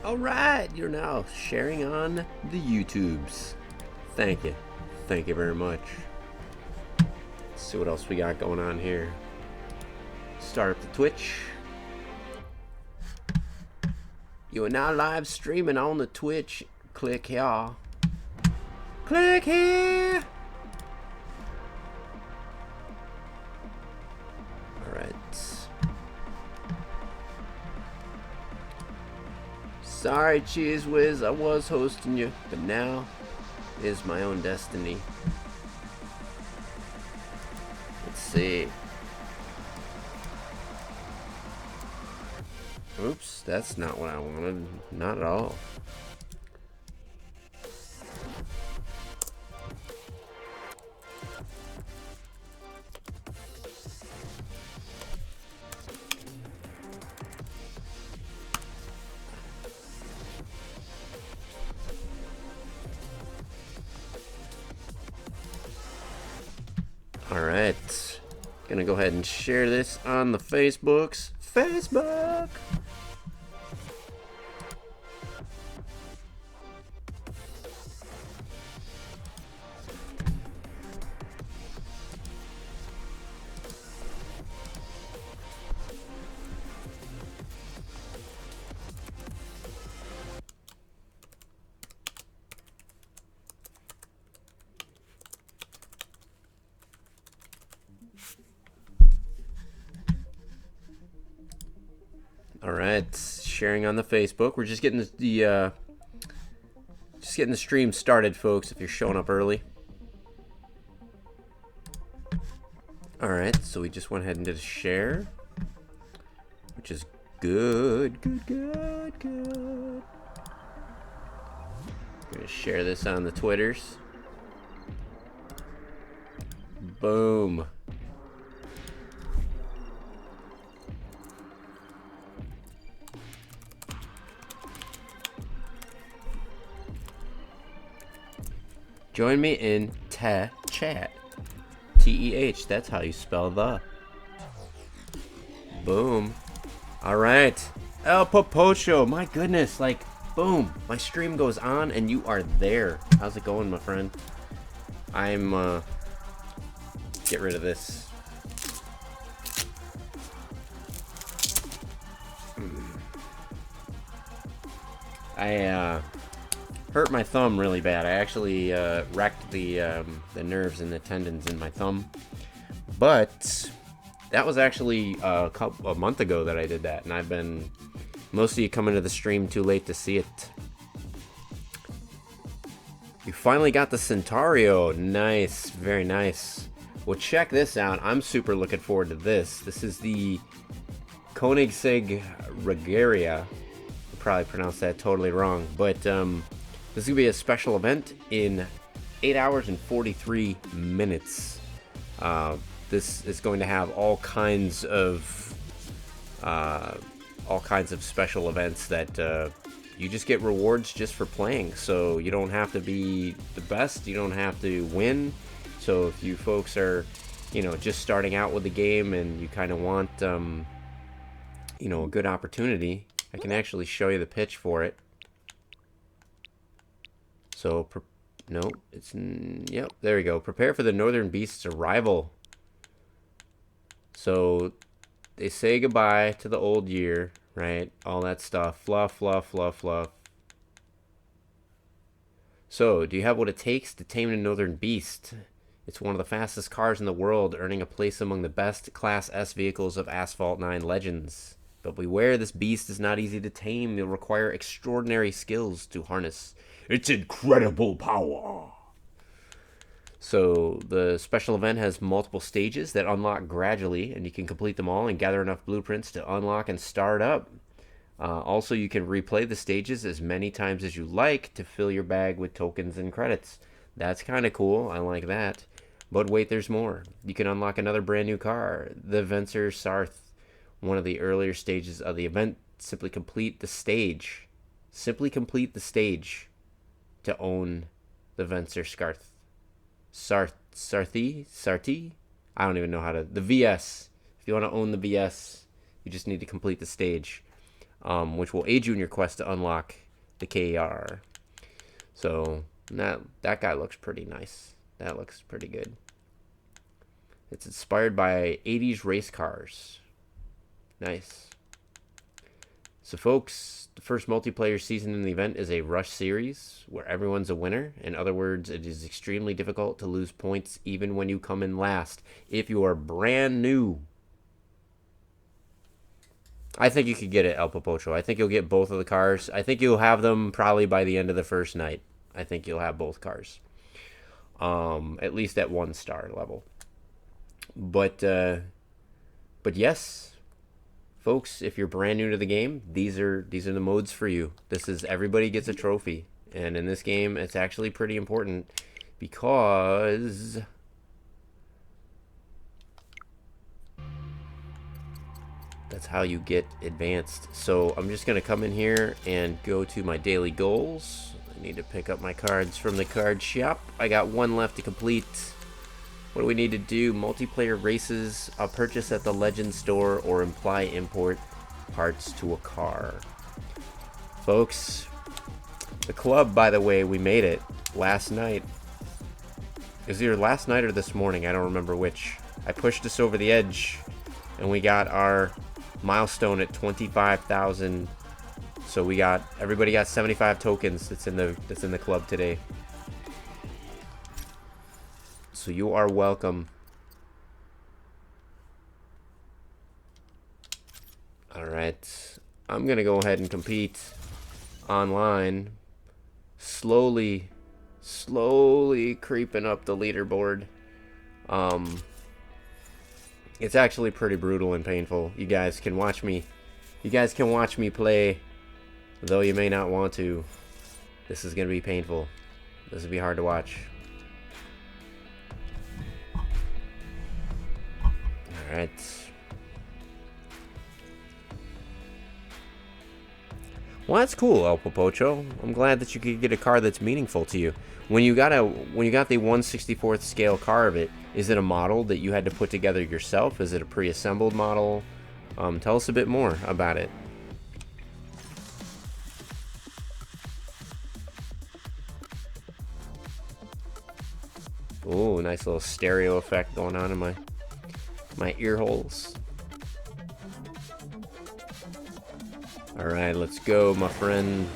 Alright, you're now sharing on the YouTubes. Thank you. Thank you very much. Let's see what else we got going on here. Start up the Twitch. You are now live streaming on the Twitch. Click here. Click here! Alright. Sorry, Cheese Whiz, I was hosting you, but now is my own destiny. Let's see. Oops, that's not what I wanted. Not at all. Alright, gonna go ahead and share this on the Facebook. Alright, sharing on the Facebook. We're just getting the stream started, folks, if you're showing up early. Alright, so we just went ahead and did a share, which is good. Gonna share this on the Twitters. Boom. Join me in chat. T-E-H, that's how you spell the. Boom. Alright. El Popocho, my goodness, like, boom. My stream goes on and you are there. How's it going, my friend? I'm, get rid of this. I, hurt my thumb really bad. I actually wrecked the nerves and the tendons in my thumb, but that was actually a month ago that I did that, and I've been most of you coming to the stream too late to see it. You finally got the Centaurio. Nice, very nice. Well, check this out. I'm super looking forward to this. This is the Koenigsegg Regalia. I probably pronounced that totally wrong, but this is going to be a special event in 8 hours and 43 minutes. This is going to have all kinds of special events that you just get rewards just for playing. So you don't have to be the best. You don't have to win. So if you folks are, just starting out with the game and you kind of want, a good opportunity, I can actually show you the pitch for it. So, yep, there we go. Prepare for the Northern Beast's arrival. So, they say goodbye to the old year, right? All that stuff. Fluff. So, do you have what it takes to tame the Northern Beast? It's one of the fastest cars in the world, earning a place among the best Class S vehicles of Asphalt 9 legends. But beware, this beast is not easy to tame. You'll require extraordinary skills to harness its incredible power. So the special event has multiple stages that unlock gradually, and you can complete them all and gather enough blueprints to unlock and start up. Also, you can replay the stages as many times as you like to fill your bag with tokens and credits. That's kind of cool. I like that. But wait, there's more. You can unlock another brand new car, the Vencer Sarth. One of the earlier stages of the event. Simply complete the stage. To own the Vencer Sarthi? I don't even know how to... The VS. If you want to own the VS, you just need to complete the stage. which will aid you in your quest to unlock the KR. So that guy looks pretty nice. That looks pretty good. It's inspired by 80s race cars. Nice. So folks, the first multiplayer season in the event is a rush series where everyone's a winner. In other words, it is extremely difficult to lose points even when you come in last if you are brand new. I think you could get it, El Popocho. I think you'll get both of the cars. I think you'll have them probably by the end of the first night. I think you'll have both cars. At least at 1-star level. But yes, folks, if you're brand new to the game, these are the modes for you. This is everybody gets a trophy. And in this game, it's actually pretty important because that's how you get advanced. So I'm just going to come in here and go to my daily goals. I need to pick up my cards from the card shop. I got one left to complete. What do we need to do? Multiplayer races, a purchase at the Legend store, or imply import parts to a car. Folks, the club, by the way, we made it last night. It was either last night or this morning. I don't remember which. I pushed us over the edge, and we got our milestone at 25,000. So everybody got 75 tokens. That's in the club today. So you are welcome. All right, I'm gonna go ahead and compete online. Slowly creeping up the leaderboard. It's actually pretty brutal and painful. You guys can watch me play, though you may not want to. This is gonna be painful. This will be hard to watch. Alright. Well, that's cool, El Popocho. I'm glad that you could get a car that's meaningful to you. When you got the 1/64th scale car of it, is it a model that you had to put together yourself? Is it a pre-assembled model? Tell us a bit more about it. Ooh, nice little stereo effect going on in my ear holes. Alright, let's go, my friend.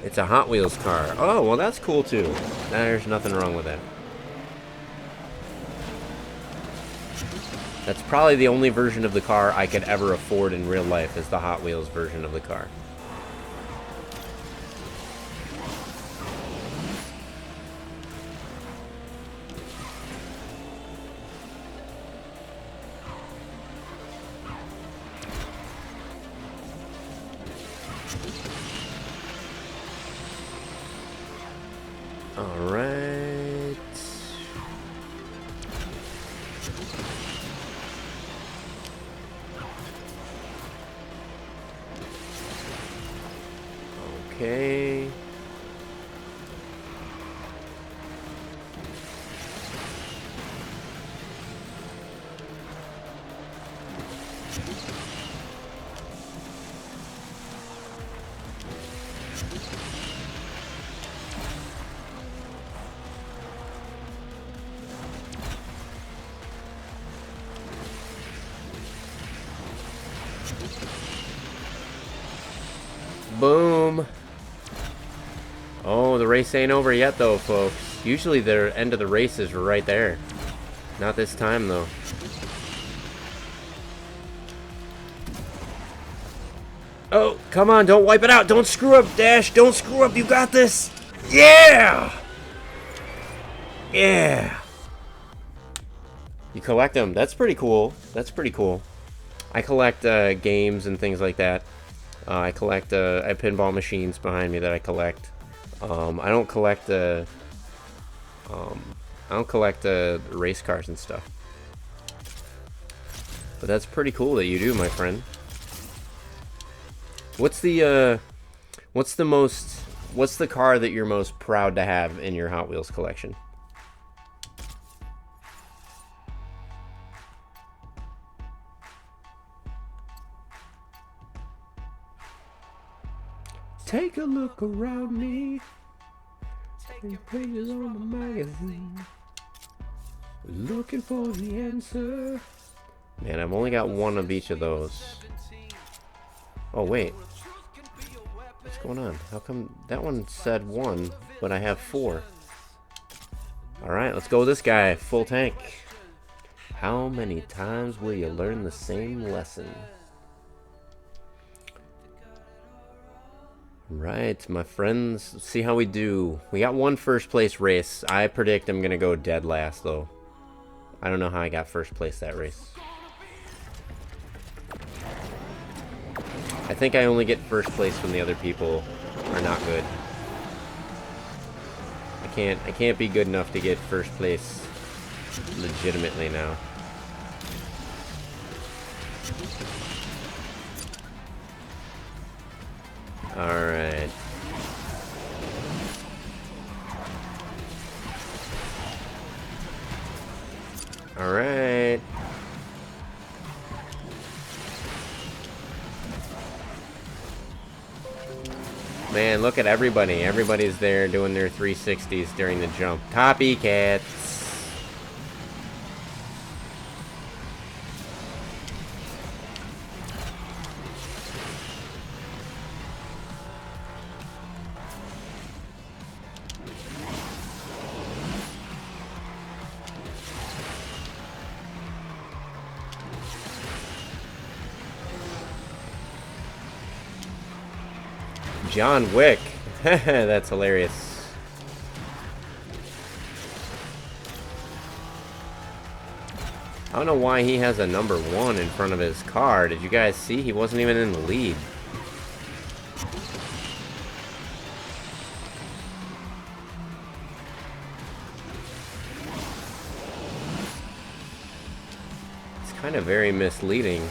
It's a Hot Wheels car. Oh, well, that's cool, too. There's nothing wrong with that. That's probably the only version of the car I could ever afford in real life, is the Hot Wheels version of the car. Alright. Okay. Boom. Oh, the race ain't over yet, though, folks. Usually the end of the race is right there. Not this time, though. Oh, come on, don't wipe it out. Don't screw up, Dash. Don't screw up. You got this. Yeah! Yeah! You collect them. That's pretty cool. That's pretty cool. I collect games and things like that. I collect I have pinball machines behind me that I collect. I don't collect race cars and stuff. But that's pretty cool that you do, my friend. What's the car that you're most proud to have in your Hot Wheels collection? Take a look around me. Take pages on the magazine. Looking for the answer. Man, I've only got one of each of those. Oh, wait. What's going on? How come that one said 1, but I have 4? Alright, let's go with this guy. Full tank. How many times will you learn the same lesson? Right, my friends. Let's see how we do. We got one first place race. I predict I'm going to go dead last, though. I don't know how I got first place that race. I think I only get first place when the other people are not good. I can't be good enough to get first place legitimately now. Alright. Alright. Man, look at everybody. Everybody's there doing their 360s during the jump. Copycats. John Wick. That's hilarious. I don't know why he has a number 1 in front of his car. Did you guys see? He wasn't even in the lead. It's kind of very misleading.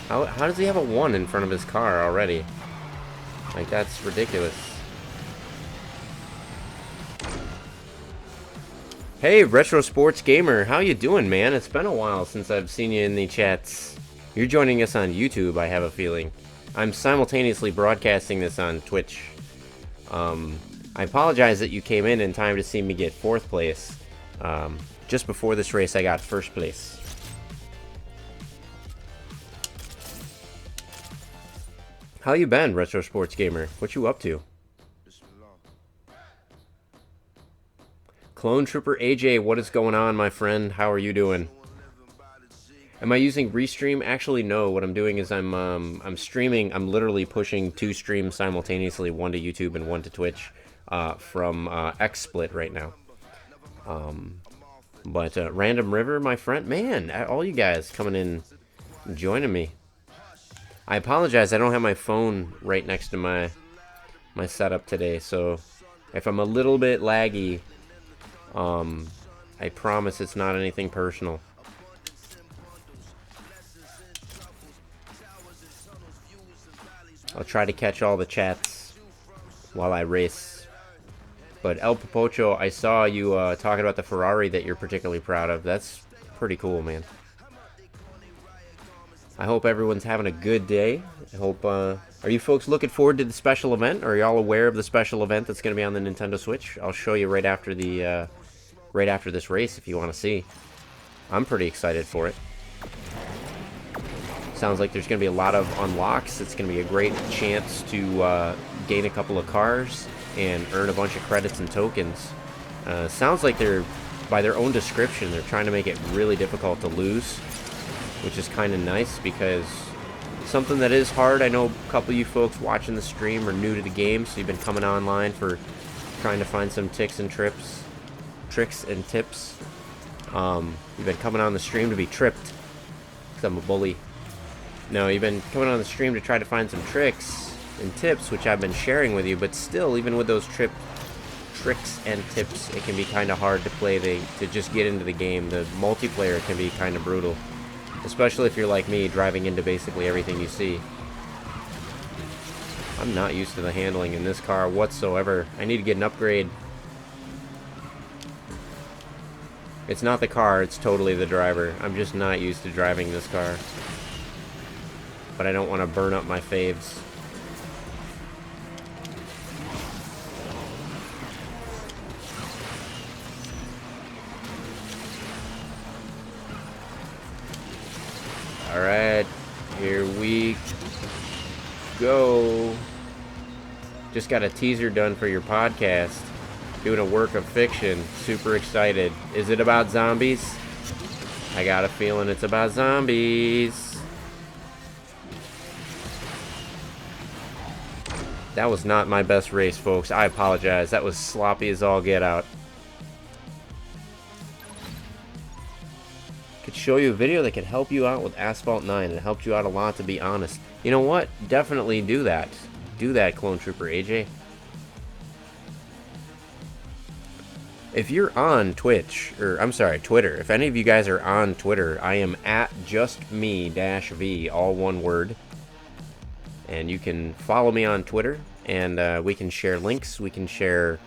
How does he have a 1 in front of his car already? Like, that's ridiculous. Hey, Retro Sports Gamer, how you doing, man? It's been a while since I've seen you in the chats. You're joining us on YouTube, I have a feeling. I'm simultaneously broadcasting this on Twitch. I apologize that you came in time to see me get 4th place. Just before this race, I got 1st place. How you been, Retro Sports Gamer? What you up to? Clone Trooper AJ, what is going on, my friend? How are you doing? Am I using Restream? Actually, no. What I'm doing is I'm streaming. I'm literally pushing 2 streams simultaneously, one to YouTube and one to Twitch, from XSplit right now. But Random River, my friend, man, all you guys coming in, joining me. I apologize, I don't have my phone right next to my setup today, so if I'm a little bit laggy, I promise it's not anything personal. I'll try to catch all the chats while I race. But El Popocho, I saw you talking about the Ferrari that you're particularly proud of. That's pretty cool, man. I hope everyone's having a good day. I hope, are you folks looking forward to the special event? Are y'all aware of the special event that's going to be on the Nintendo Switch? I'll show you right after the, right after this race if you want to see. I'm pretty excited for it. Sounds like there's going to be a lot of unlocks. It's going to be a great chance to gain a couple of cars and earn a bunch of credits and tokens. Sounds like they're, by their own description, they're trying to make it really difficult to lose, which is kind of nice because something that is hard. I know a couple of you folks watching the stream are new to the game, so you've been coming online for trying to find some tricks and tips. You've been coming on the stream to be tripped because I'm a bully. No, you've been coming on the stream to try to find some tricks and tips, which I've been sharing with you, but still, even with those tricks and tips, it can be kind of hard to play, to just get into the game. The multiplayer can be kind of brutal, especially if you're like me, driving into basically everything you see. I'm not used to the handling in this car whatsoever. I need to get an upgrade. It's not the car, it's totally the driver. I'm just not used to driving this car. But I don't want to burn up my faves. go. Just got a teaser done for your podcast. Doing a work of fiction. Super excited. Is it about zombies? I got a feeling it's about zombies. That was not my best race, folks. I apologize. That was sloppy as all get out. Could show you a video that could help you out with Asphalt 9. It helped you out a lot, to be honest. You know what? Definitely do that. Do that, Clone Trooper AJ. If you're on Twitch, or I'm sorry, Twitter, if any of you guys are on Twitter, I am at JustMe-V, all one word. And you can follow me on Twitter, and we can share links, we can share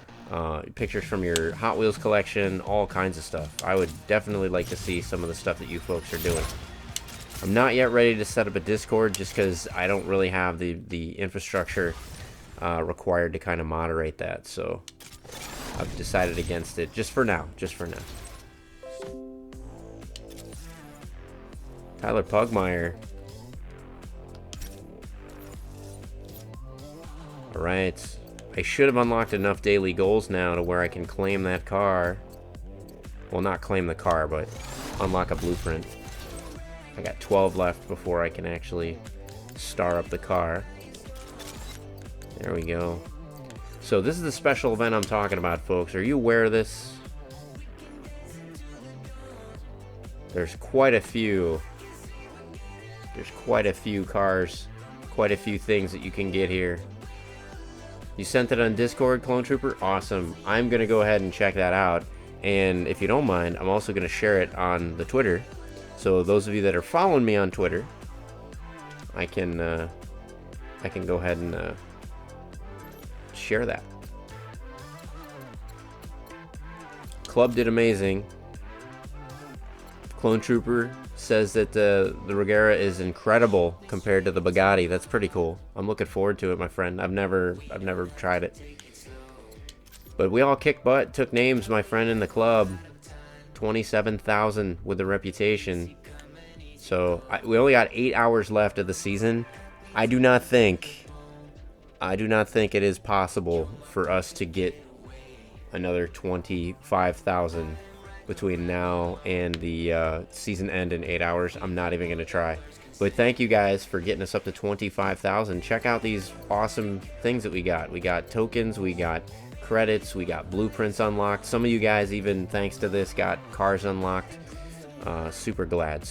pictures from your Hot Wheels collection, all kinds of stuff. I would definitely like to see some of the stuff that you folks are doing. I'm not yet ready to set up a Discord just because I don't really have the infrastructure required to kind of moderate that, so I've decided against it just for now, Tyler Pugmire. Alright, I should have unlocked enough daily goals now to where I can claim that car. Well, not claim the car, but unlock a blueprint. I got 12 left before I can actually star up the car. There we go. So this is the special event I'm talking about, folks. Are you aware of this? There's quite a few. There's quite a few cars, quite a few things that you can get here. You sent it on Discord, Clone Trooper? Awesome. I'm going to go ahead and check that out. And if you don't mind, I'm also going to share it on the Twitter. So those of you that are following me on Twitter, I can go ahead and share that. Club did amazing. Clone Trooper says that the Regera is incredible compared to the Bugatti. That's pretty cool. I'm looking forward to it, my friend. I've never tried it. But we all kicked butt, took names, my friend, in the club. 27,000 with the reputation. So we only got 8 hours left of the season. I do not think it is possible for us to get another 25,000 between now and the season end in 8 hours. I'm not even going to try. But thank you guys for getting us up to 25,000. Check out these awesome things that we got. We got tokens, we got credits, we got blueprints unlocked. Some of you guys, even thanks to this, got cars unlocked. Super glad.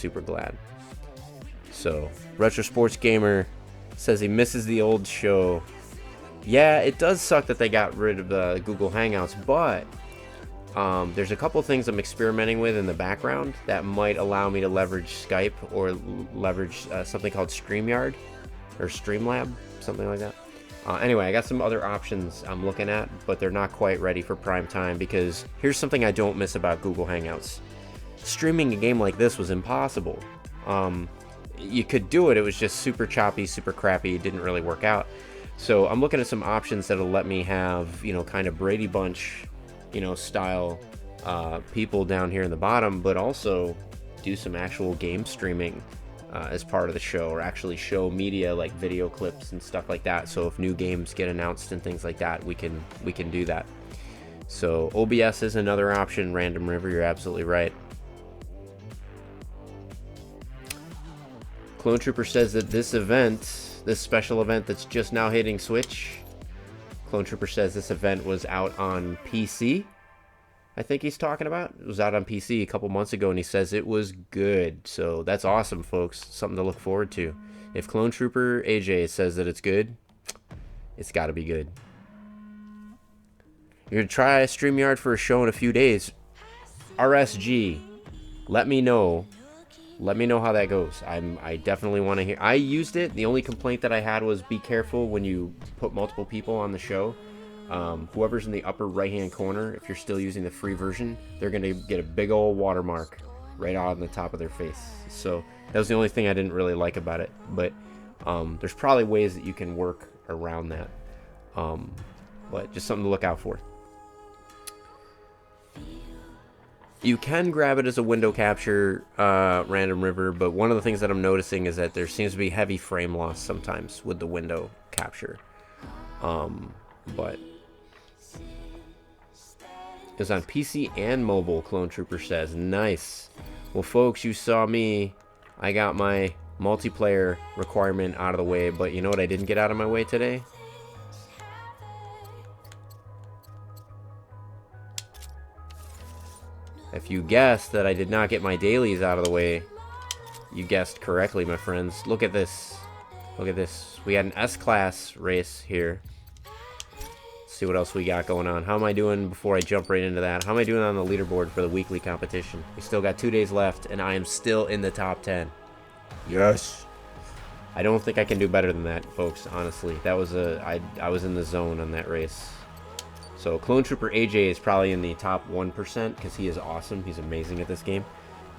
So, Retro Sports Gamer says he misses the old show. Yeah, it does suck that they got rid of the Google Hangouts, but there's a couple things I'm experimenting with in the background that might allow me to leverage Skype or leverage something called StreamYard or Streamlab, something like that. Anyway, I got some other options I'm looking at, but they're not quite ready for prime time because here's something I don't miss about Google Hangouts. Streaming a game like this was impossible. You could do it, it was just super choppy, super crappy, it didn't really work out. So I'm looking at some options that'll let me have, kind of Brady Bunch, style people down here in the bottom, but also do some actual game streaming as part of the show, or actually show media like video clips and stuff like that. So if new games get announced and things like that, we can do that. So OBS is another option. Random River, you're absolutely right. Clone Trooper says that this special event that's just now hitting Switch, Clone Trooper says this event was out on PC. I think he's talking about. It was out on PC a couple months ago, and he says it was good. So that's awesome, folks. Something to look forward to. If Clone Trooper AJ says that it's good, it's got to be good. You're going to try StreamYard for a show in a few days. RSG, let me know. Let me know how that goes. I definitely want to hear. I used it. The only complaint that I had was be careful when you put multiple people on the show. Whoever's in the upper right-hand corner, if you're still using the free version, they're going to get a big old watermark right on the top of their face. So that was the only thing I didn't really like about it. But there's probably ways that you can work around that. But just something to look out for. You can grab it as a window capture random river, but one of the things that I'm noticing is that there seems to be heavy frame loss sometimes with the window capture. But it's on PC and mobile, Clone Trooper says. Nice. Well, folks, you saw me. I got my multiplayer requirement out of the way, but you know what I didn't get out of my way today? If you guessed that I did not get my dailies out of the way, you guessed correctly, my friends. Look at this. Look at this. We had an S-Class race here. Let's see what else we got going on. How am I doing before I jump right into that? How am I doing on the leaderboard for the weekly competition? We still got 2 days left, and I am still in the top 10. Yes! I don't think I can do better than that, folks, honestly. That was I was in the zone on that race. So Clone Trooper AJ is probably in the top 1% because he is awesome. He's amazing at this game.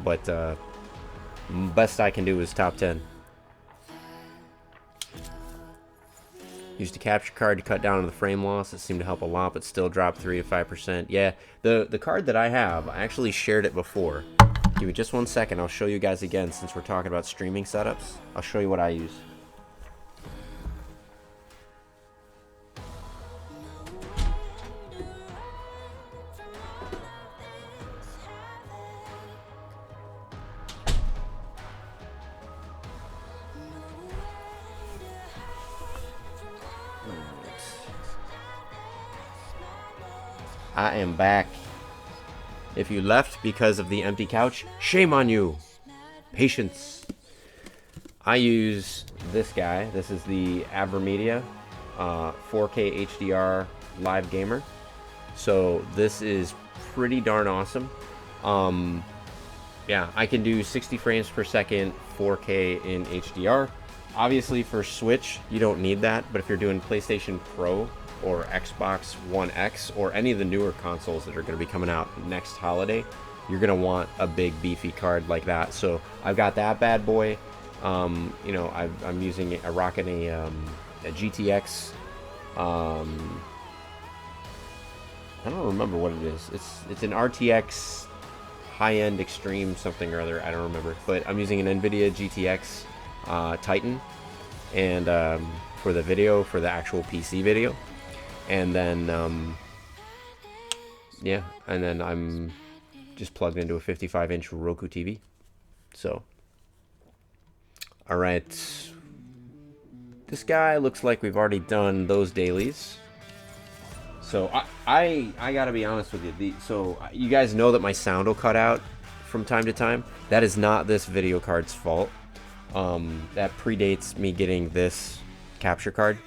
But best I can do is top 10. Used a capture card to cut down on the frame loss. It seemed to help a lot, but still dropped 3 to 5%. Yeah, the card that I have, I actually shared it before. Give me just 1 second. I'll show you guys again since we're talking about streaming setups. I'll show you what I use. I am back. If you left because of the empty couch, shame on you. Patience. I use this guy. This is the Avermedia 4K HDR live gamer. So this is pretty darn awesome. Yeah, I can do 60 frames per second, 4K in HDR. Obviously for Switch, you don't need that, but if you're doing PlayStation Pro or Xbox One X or any of the newer consoles that are going to be coming out next holiday, you're going to want a big beefy card like that. So I've got that bad boy. You know, I'm using a rocking a GTX. I don't remember what it is. It's an RTX high-end extreme something or other. I don't remember, but I'm using an NVIDIA GTX Titan, and for the video, for the actual PC video. And then, yeah, and then I'm just plugged into a 55-inch Roku TV. So, all right. This guy looks like we've already done those dailies. So, I gotta be honest with you. So, you guys know that my sound will cut out from time to time. That is not this video card's fault. That predates me getting this capture card.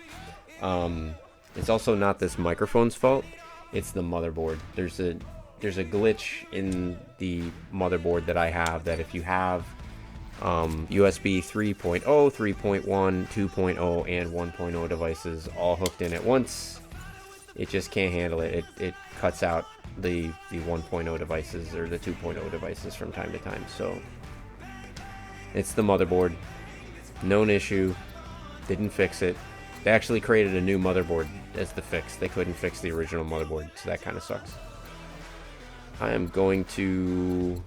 It's also not this microphone's fault. It's the motherboard. There's a glitch in the motherboard that I have that if you have USB 3.0, 3.1, 2.0, and 1.0 devices all hooked in at once, it just can't handle it. It cuts out the 1.0 devices or the 2.0 devices from time to time. So it's the motherboard. Known issue. Didn't fix it. They actually created a new motherboard as the fix. They couldn't fix the original motherboard, so that kind of sucks. I am going to...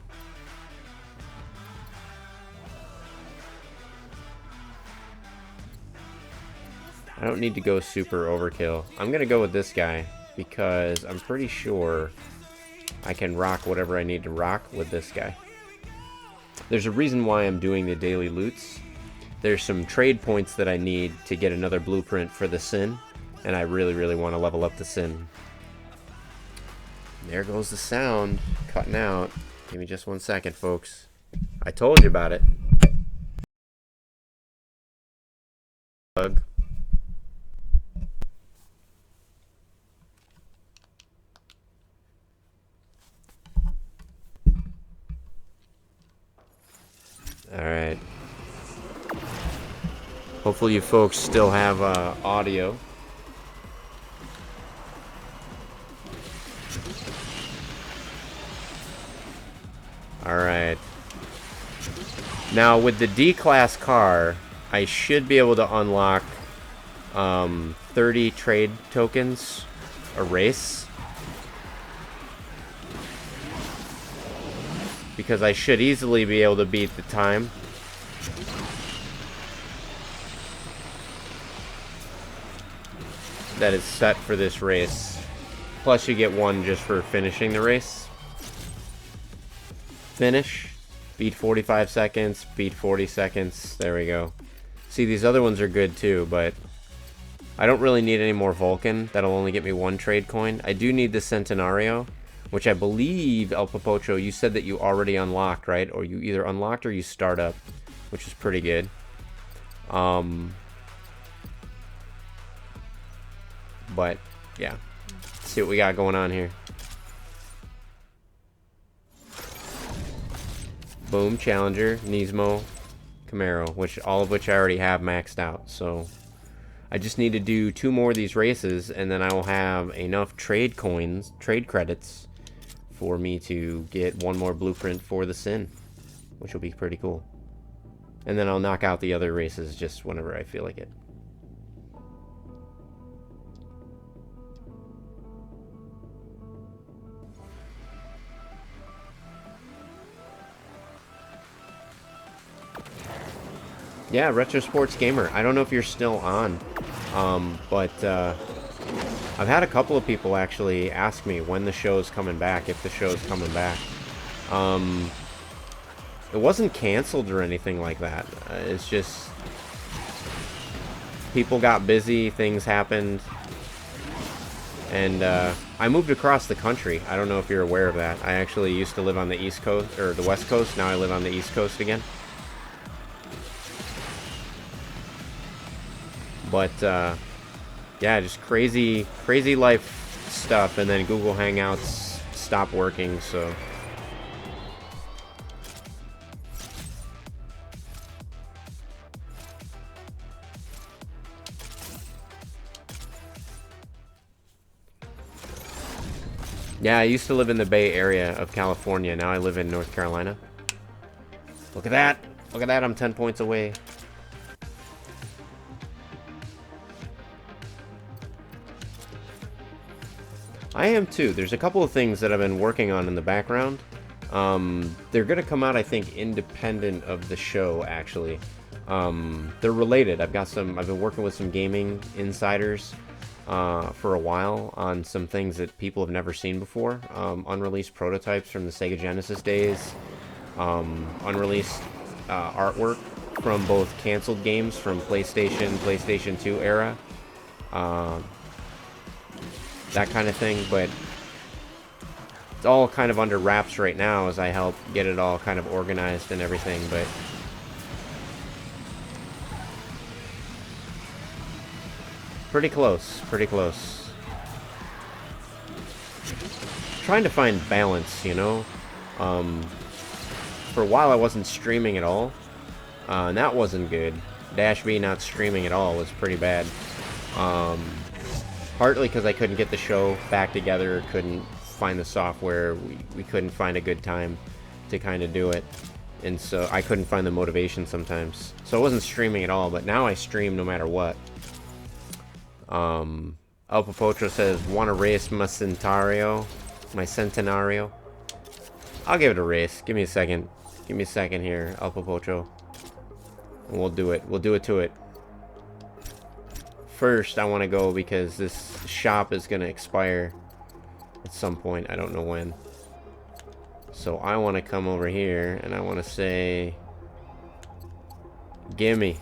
I don't need to go super overkill. I'm going to go with this guy because I'm pretty sure I can rock whatever I need to rock with this guy. There's a reason why I'm doing the daily loots. There's some trade points that I need to get another blueprint for the Sin, and I really, really want to level up the Sin. There goes the sound cutting out. Give me just 1 second, folks. I told you about it. Bug. All right. Hopefully you folks still have audio. All right. Now with the D-Class car, I should be able to unlock 30 trade tokens a race. because I should easily be able to beat the time. That is set for this race. Plus you get one just for finishing the race. Finish. Beat 45 seconds. Beat 40 seconds. There we go. See, these other ones are good too, but I don't really need any more Vulcan. That'll only get me one trade coin. I do need the Centenario, which I believe, El Popocho, you said that you already unlocked, right? Or you either unlocked or you start up, which is pretty good. But, yeah. Let's see what we got going on here. Boom, Challenger, Nismo, Camaro, all of which I already have maxed out. So I just need to do 2 more of these races, and then I will have enough trade coins, trade credits, for me to get 1 more blueprint for the Sin, which will be pretty cool. And then I'll knock out the other races just whenever I feel like it. Yeah, Retro Sports Gamer. I don't know if you're still on, but I've had a couple of people actually ask me when the show's coming back, if the show's coming back. It wasn't canceled or anything like that. It's just people got busy, things happened, and I moved across the country. I don't know if you're aware of that. I actually used to live on the East Coast, or the West Coast. Now I live on the East Coast again. But, yeah, just crazy life stuff, and then Google Hangouts stopped working, so... Yeah, I used to live in the Bay Area of California. Now I live in North Carolina. Look at that! Look at that, I'm 10 points away. I am too. There's a couple of things that I've been working on in the background. They're going to come out, I think, independent of the show, actually. They're related. I've been working with some gaming insiders for a while on some things that people have never seen before. Unreleased prototypes from the Sega Genesis days. Unreleased artwork from both canceled games from PlayStation 2 era. That kind of thing, but it's all kind of under wraps right now as I help get it all kind of organized and everything, but pretty close. Trying to find balance, you know? For a while I wasn't streaming at all, and that wasn't good. DashV not streaming at all was pretty bad. Partly because I couldn't get the show back together, couldn't find the software, we couldn't find a good time to kind of do it, and so I couldn't find the motivation sometimes. So I wasn't streaming at all, but now I stream no matter what. El Popotro says, want to race my Centenario? I'll give it a race. Give me a second. Give me a second here, El Popotro. And we'll do it. We'll do it to it. First, I want to go because this shop is going to expire at some point. I don't know when. So I want to come over here and I want to say, gimme.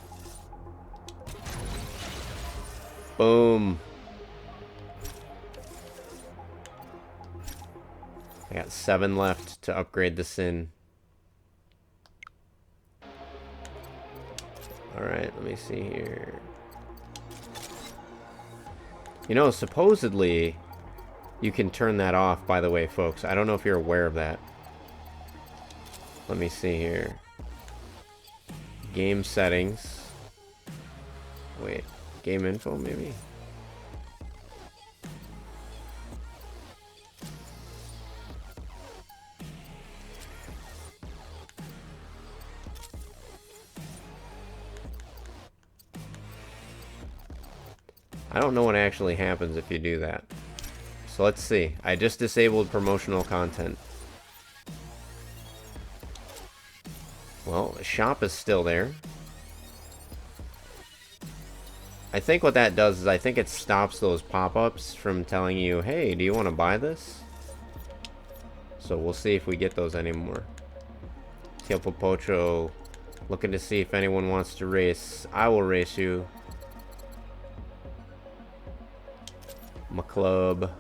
Boom. I got 7 left to upgrade the Sin. Alright, let me see here. You know, supposedly, you can turn that off, by the way, folks. I don't know if you're aware of that. Let me see here. Game settings. Wait, game info, maybe? I don't know what actually happens if you do that. So let's see. I just disabled promotional content. Well, the shop is still there. I think what that does is I think it stops those pop-ups from telling you, hey, do you want to buy this? So we'll see if we get those anymore. Tio Popocho looking to see if anyone wants to race. I will race you. My club.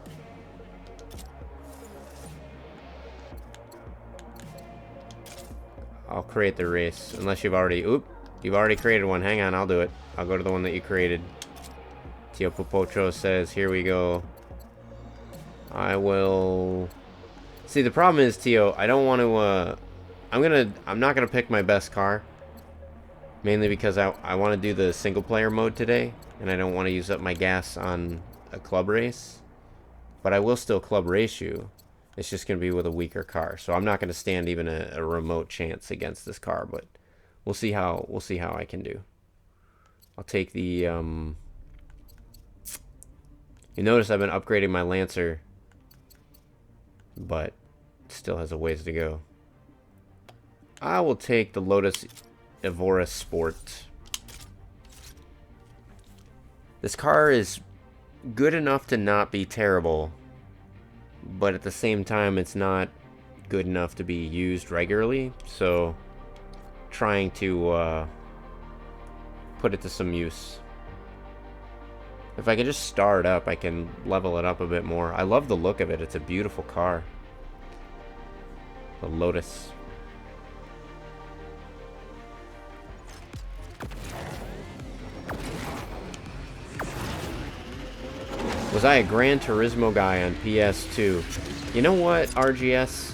I'll create the race. Unless you've already... Oop. You've already created one. Hang on, I'll do it. I'll go to the one that you created. Tio Popocho says, here we go. I will... See, the problem is, Tio, I don't want to... I'm not gonna pick my best car. Mainly because I want to do the single player mode today. And I don't want to use up my gas on a club race. But I will still club race you. It's just going to be with a weaker car. So I'm not going to stand even a remote chance against this car, but we'll see how I can do. I'll take the you notice I've been upgrading my Lancer, but it still has a ways to go. I will take the Lotus Evora Sport. This car is good enough to not be terrible, but at the same time it's not good enough to be used regularly, so trying to put it to some use. If I can just start up, I can level it up a bit more. I love the look of it. It's a beautiful car. The Lotus. Was I a Gran Turismo guy on PS2? You know what, RGS?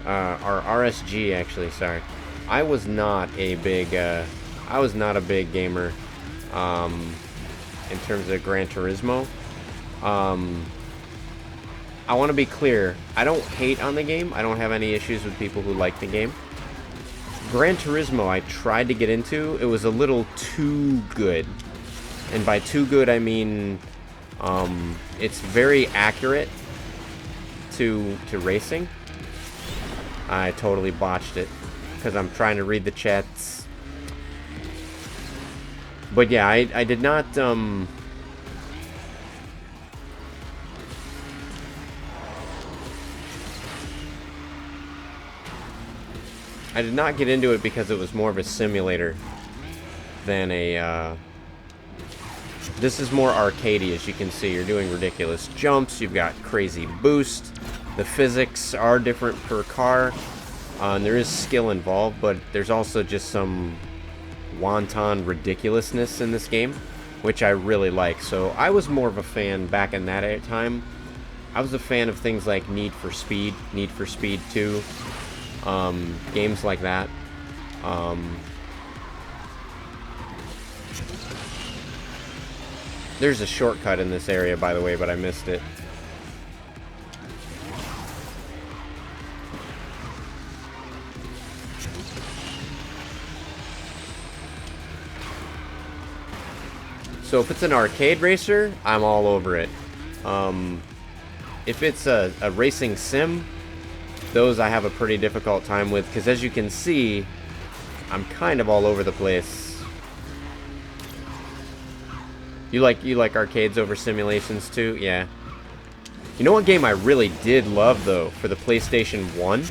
Or RSG, actually, sorry. I was not a big gamer, in terms of Gran Turismo. I want to be clear, I don't hate on the game. I don't have any issues with people who like the game. Gran Turismo, I tried to get into. It was a little too good. And by too good, I mean... it's very accurate to racing. I totally botched it because I'm trying to read the chats. But yeah, I did not I did not get into it because it was more of a simulator than a this is more arcadey. As you can see, you're doing ridiculous jumps, you've got crazy boost, the physics are different per car, and there is skill involved, but there's also just some wanton ridiculousness in this game, which I really like. So I was more of a fan back in that time. I was a fan of things like Need for Speed 2, games like that. There's a shortcut in this area, by the way, but I missed it. So if it's an arcade racer, I'm all over it. If it's a racing sim, those I have a pretty difficult time with, because as you can see, I'm kind of all over the place. You like arcades over simulations too? Yeah. You know what game I really did love though for the PlayStation 1?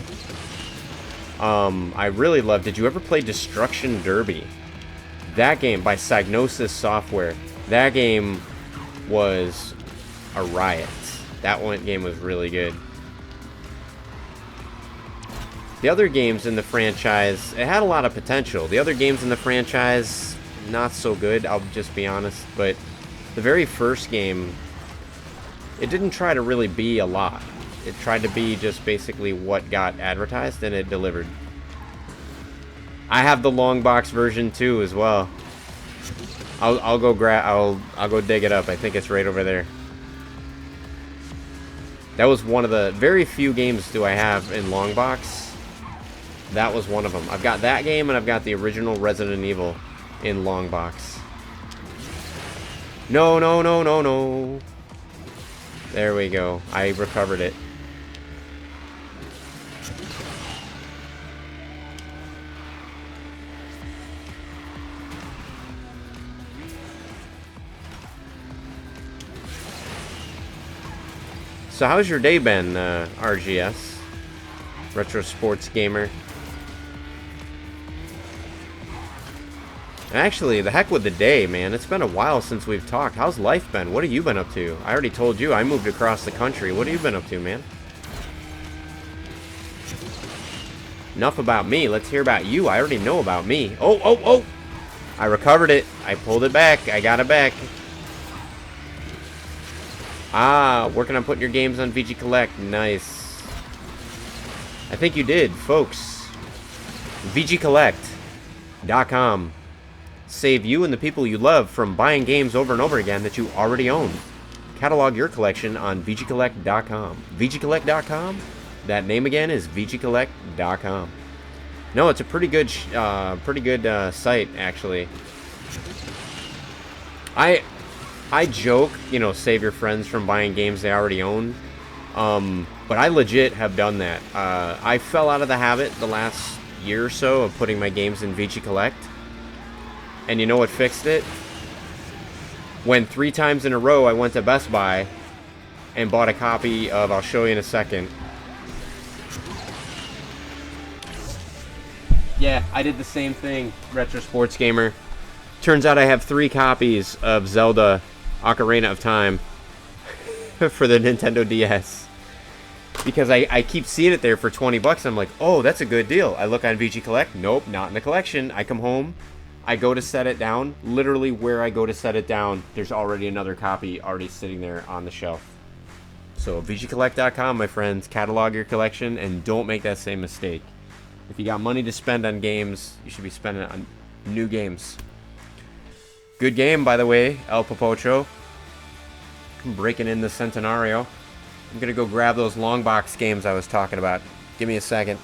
I really loved. Did you ever play Destruction Derby? That game by Psygnosis Software. That game was a riot. That game was really good. The other games in the franchise, it had a lot of potential. The other games in the franchise, not so good, I'll just be honest. But the very first game, it didn't try to really be a lot. It tried to be just basically what got advertised, and it delivered. I have the long box version too as well. I'll go dig it up. I think it's right over there. That was one of the very few games do I have in long box. That was one of them. I've got that game, and I've got the original Resident Evil in long box. No, no, no, no, no. There we go. I recovered it. So how's your day been, RGS? Retro Sports Gamer. Actually, the heck with the day, man. It's been a while since we've talked. How's life been? What have you been up to? I already told you I moved across the country. What have you been up to, man? Enough about me. Let's hear about you. I already know about me. Oh, oh, oh! I recovered it. I pulled it back. I got it back. Ah, working on putting your games on VG Collect. Nice. I think you did, folks. VGCollect.com. Save you and the people you love from buying games over and over again that you already own. Catalog your collection on VGCollect.com. VGCollect.com? That name again is VGCollect.com. No, it's a pretty good site, actually. I joke, you know, save your friends from buying games they already own. But I legit have done that. I fell out of the habit the last year or so of putting my games in VG Collect. And you know what fixed it? When 3 times in a row I went to Best Buy and bought a copy of, I'll show you in a second. Yeah, I did the same thing, Retro Sports Gamer. Turns out I have 3 copies of Zelda Ocarina of Time for the Nintendo DS. Because I keep seeing it there for 20 bucks. I'm like, oh, that's a good deal. I look on VG Collect. Nope, not in the collection. I come home. I go to set it down. Literally where I go to set it down, there's already another copy already sitting there on the shelf. So VGCollect.com, my friends. Catalog your collection and don't make that same mistake. If you got money to spend on games, you should be spending it on new games. Good game, by the way, El Popocho. I'm breaking in the Centenario. I'm going to go grab those long box games I was talking about. Give me a second.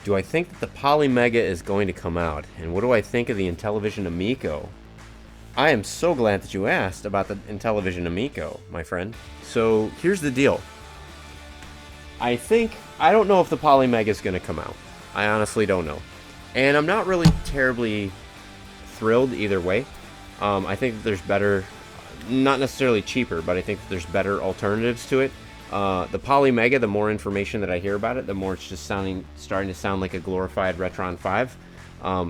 Do I think that the Polymega is going to come out? And what do I think of the Intellivision Amico? I am so glad that you asked about the Intellivision Amico, my friend. So, here's the deal. I don't know if the Polymega is going to come out. I honestly don't know. And I'm not really terribly thrilled either way. I think that there's better, not necessarily cheaper, but I think that there's better alternatives to it. The Polymega, the more information that I hear about it, the more it's just starting to sound like a glorified Retron 5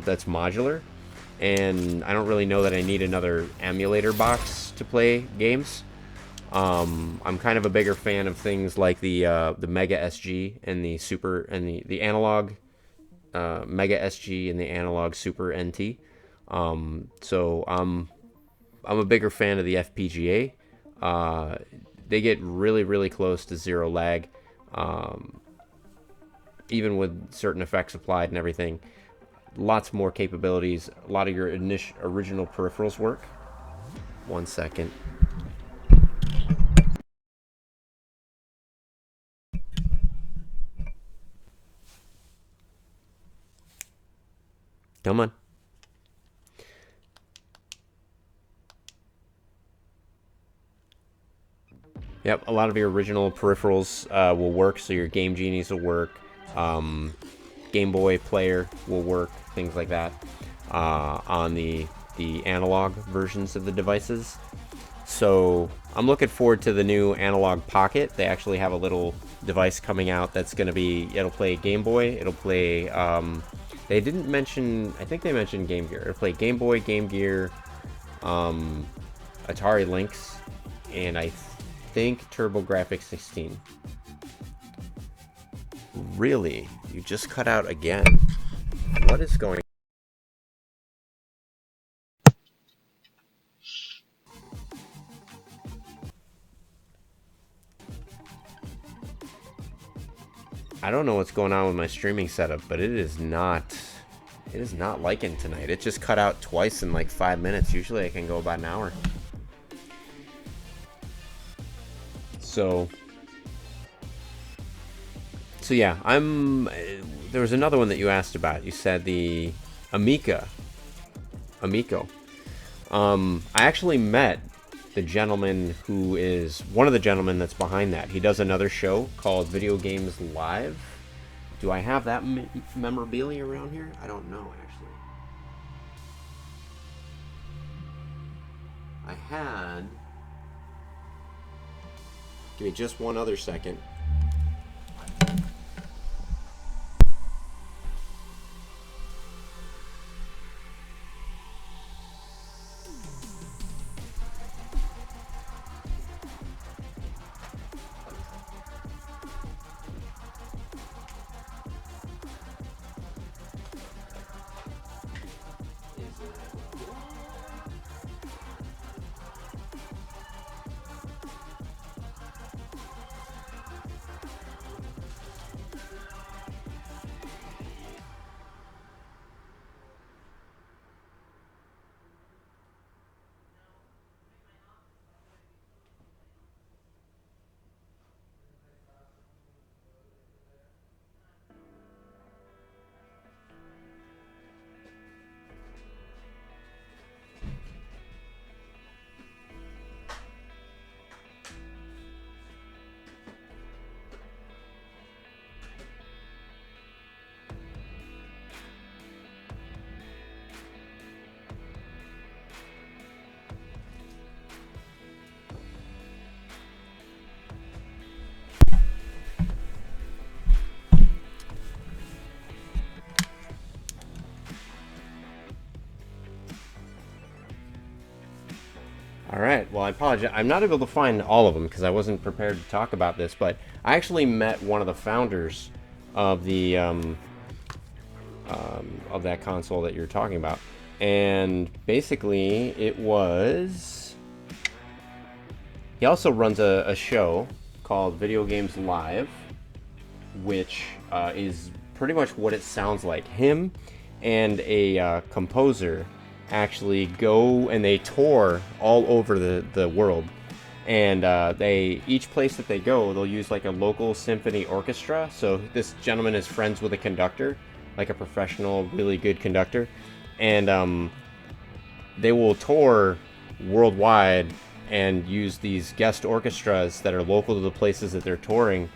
that's modular. And I don't really know that I need another emulator box to play games. I'm kind of a bigger fan of things like the Mega SG and the Super and the analog Mega SG and the analog Super NT. So I'm a bigger fan of the FPGA. They get really, really close to zero lag, even with certain effects applied and everything. Lots more capabilities. A lot of your original peripherals work. 1 second. Come on. Yep, a lot of your original peripherals will work, so your Game Genies will work, um, Game Boy Player will work, things like that, on the analog versions of the devices. So I'm looking forward to the new Analog Pocket. They actually have a little device coming out that's going to be, it'll play Game Boy, it'll play, they didn't mention, I think they mentioned Game Gear. It'll play Game Boy, Game Gear, Atari Lynx, and I think TurboGrafx 16. Really? You just cut out again. What is going on? I don't know what's going on with my streaming setup, but it is not liking tonight. It just cut out twice in like 5 minutes. Usually I can go about an hour. So yeah, there was another one that you asked about. You said the Amico. I actually met the gentleman who is one of the gentlemen that's behind that. He does another show called Video Games Live. Do I have that memorabilia around here? I don't know, actually. I had... Give me just one other second. All right. Well, I apologize. I'm not able to find all of them because I wasn't prepared to talk about this, but I actually met one of the founders of the of that console that you're talking about, and basically it was. He also runs a show called Video Games Live, which is pretty much what it sounds like. Him and a composer actually go and they tour all over the world. And they each place that they go, they'll use like a local symphony orchestra. So this gentleman is friends with a conductor, like a professional, really good conductor. And they will tour worldwide and use these guest orchestras that are local to the places that they're touring,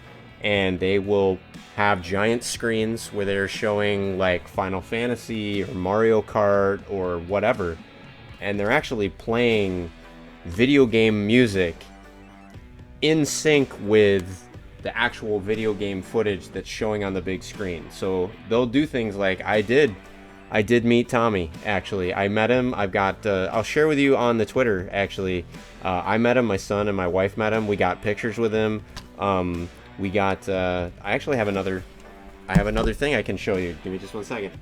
and they will have giant screens where they're showing like Final Fantasy or Mario Kart or whatever, and they're actually playing video game music in sync with the actual video game footage that's showing on the big screen. So they'll do things like I did meet Tommy, actually. I met him. I've got, I'll share with you on the Twitter, actually. I met him, my son and my wife met him. We got pictures with him. We got, I actually have another thing I can show you. Give me just one second.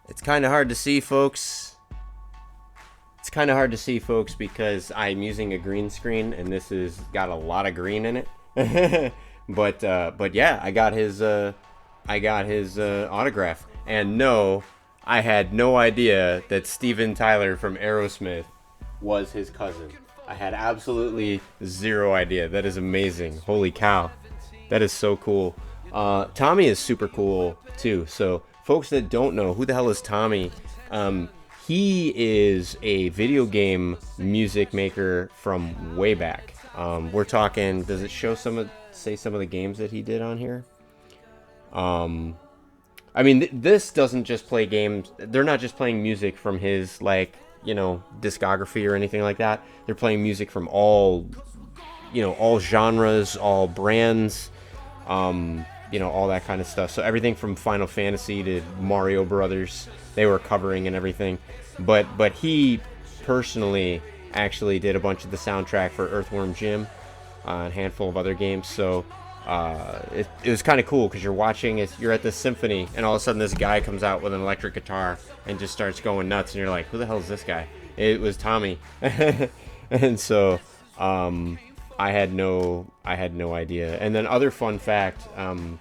It's kind of hard to see, folks. It's kind of hard to see, folks, because I'm using a green screen, and this has got a lot of green in it. But yeah, I got his autograph, and no, I had no idea that Steven Tyler from Aerosmith was his cousin. I had absolutely zero idea. That is amazing. Holy cow, that is so cool. Tommy is super cool too. So, folks that don't know, who the hell is Tommy? Um, he is a video game music maker from way back. We're talking. Does it show say some of the games that he did on here? I mean, this doesn't just play games. They're not just playing music from his discography or anything like that. They're playing music from all genres, all brands, all that kind of stuff. So everything from Final Fantasy to Mario Brothers, they were covering and everything. But he personally actually did a bunch of the soundtrack for Earthworm Jim, and a handful of other games. So it was kind of cool because you're at this symphony, and all of a sudden this guy comes out with an electric guitar and just starts going nuts, and you're like, who the hell is this guy? It was Tommy. And so I had no idea. And then other fun fact,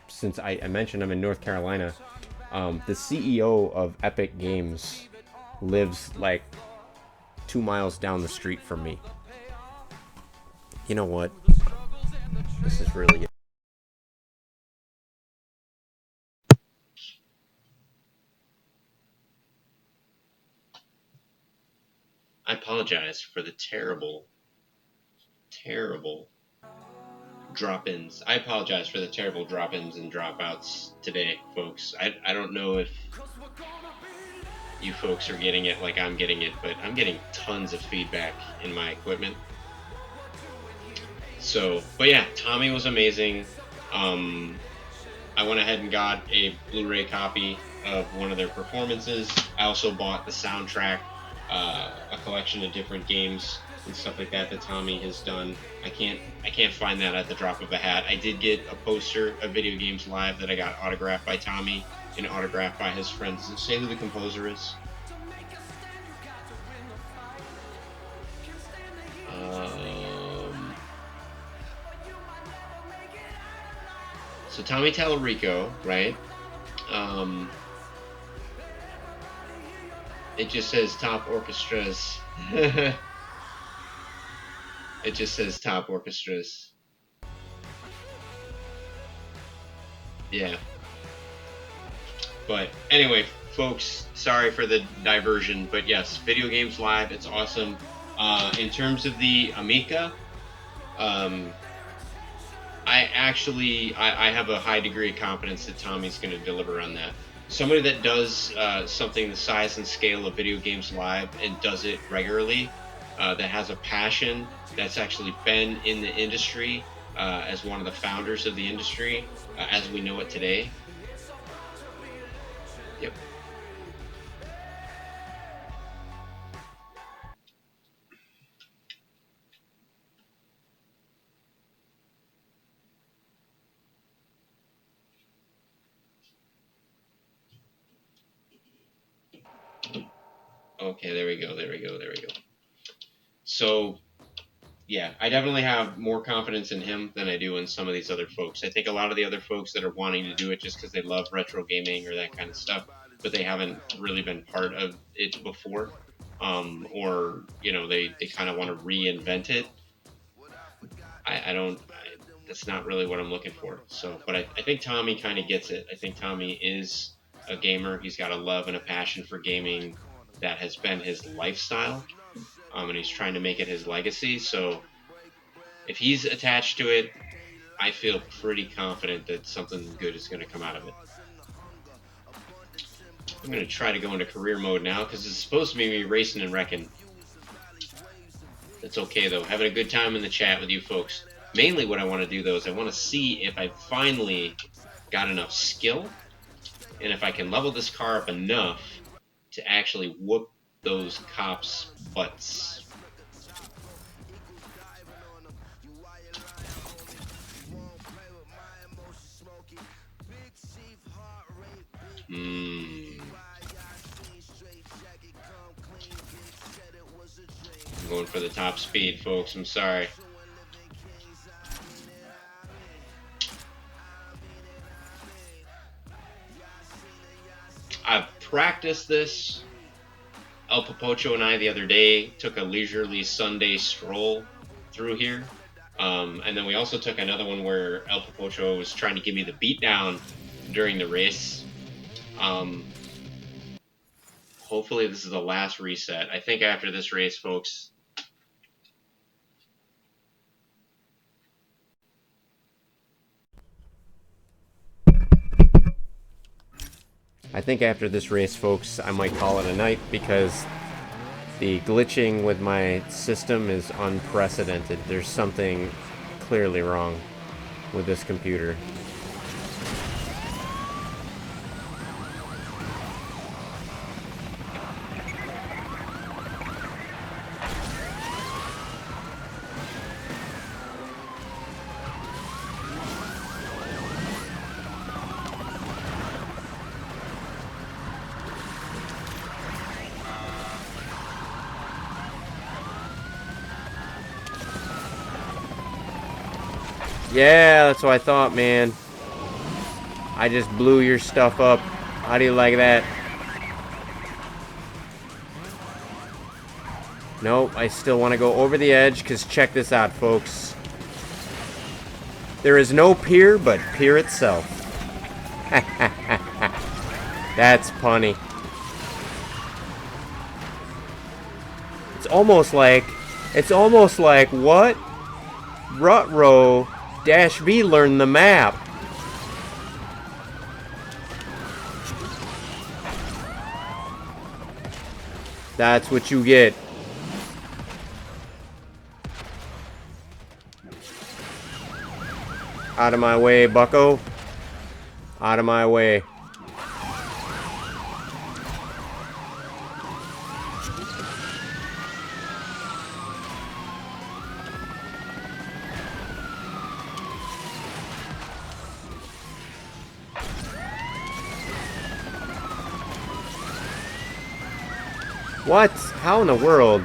since I mentioned I'm in North Carolina, the CEO of Epic Games lives like 2 miles down the street from me. You know what? This is really good. I apologize for the terrible drop-ins. I apologize for the terrible drop-ins and dropouts today, folks. I don't know if you folks are getting it like I'm getting it, but I'm getting tons of feedback in my equipment. So, but yeah, Tommy was amazing. I went ahead and got a Blu-ray copy of one of their performances. I also bought the soundtrack, a collection of different games and stuff like that Tommy has done. I can't find that at the drop of a hat. I did get a poster of Video Games Live that I got autographed by Tommy and autographed by his friends. Does it say who the composer is? So Tommy Tallarico, right? It just says top orchestras. It just says top orchestras. Yeah. But anyway, folks, sorry for the diversion, but yes, Video Games Live, it's awesome. In terms of the Amica, I have a high degree of confidence that Tommy's going to deliver on that. Somebody that does something the size and scale of Video Games Live and does it regularly, that has a passion, that's actually been in the industry as one of the founders of the industry as we know it today. Yep. Okay, there we go. So, yeah, I definitely have more confidence in him than I do in some of these other folks. I think a lot of the other folks that are wanting to do it just because they love retro gaming or that kind of stuff, but they haven't really been part of it before, or they kind of want to reinvent it. That's not really what I'm looking for. So, but I think Tommy kind of gets it. I think Tommy is a gamer. He's got a love and a passion for gaming that has been his lifestyle, and he's trying to make it his legacy. So, if he's attached to it, I feel pretty confident that something good is going to come out of it. I'm going to try to go into career mode now because it's supposed to be me racing and wrecking. That's okay, though. Having a good time in the chat with you folks. Mainly what I want to do, though, is I want to see if I finally got enough skill and if I can level this car up enough to actually whoop those cops' butts. I'm going for the top speed, folks. I'm sorry. I've practiced this. El Popocho and I the other day took a leisurely Sunday stroll through here. And then we also took another one where El Popocho was trying to give me the beat down during the race. Hopefully this is the last reset. I think after this race, folks, I think after this race, folks, I might call it a night because the glitching with my system is unprecedented. There's something clearly wrong with this computer. Yeah, that's what I thought, man. I just blew your stuff up. How do you like that? Nope, I still want to go over the edge, because check this out, folks. There is no pier but pier itself. That's punny. It's almost like what? Rutro DashV learned the map. That's what you get. Out of my way, bucko. Out of my way. What? How in the world?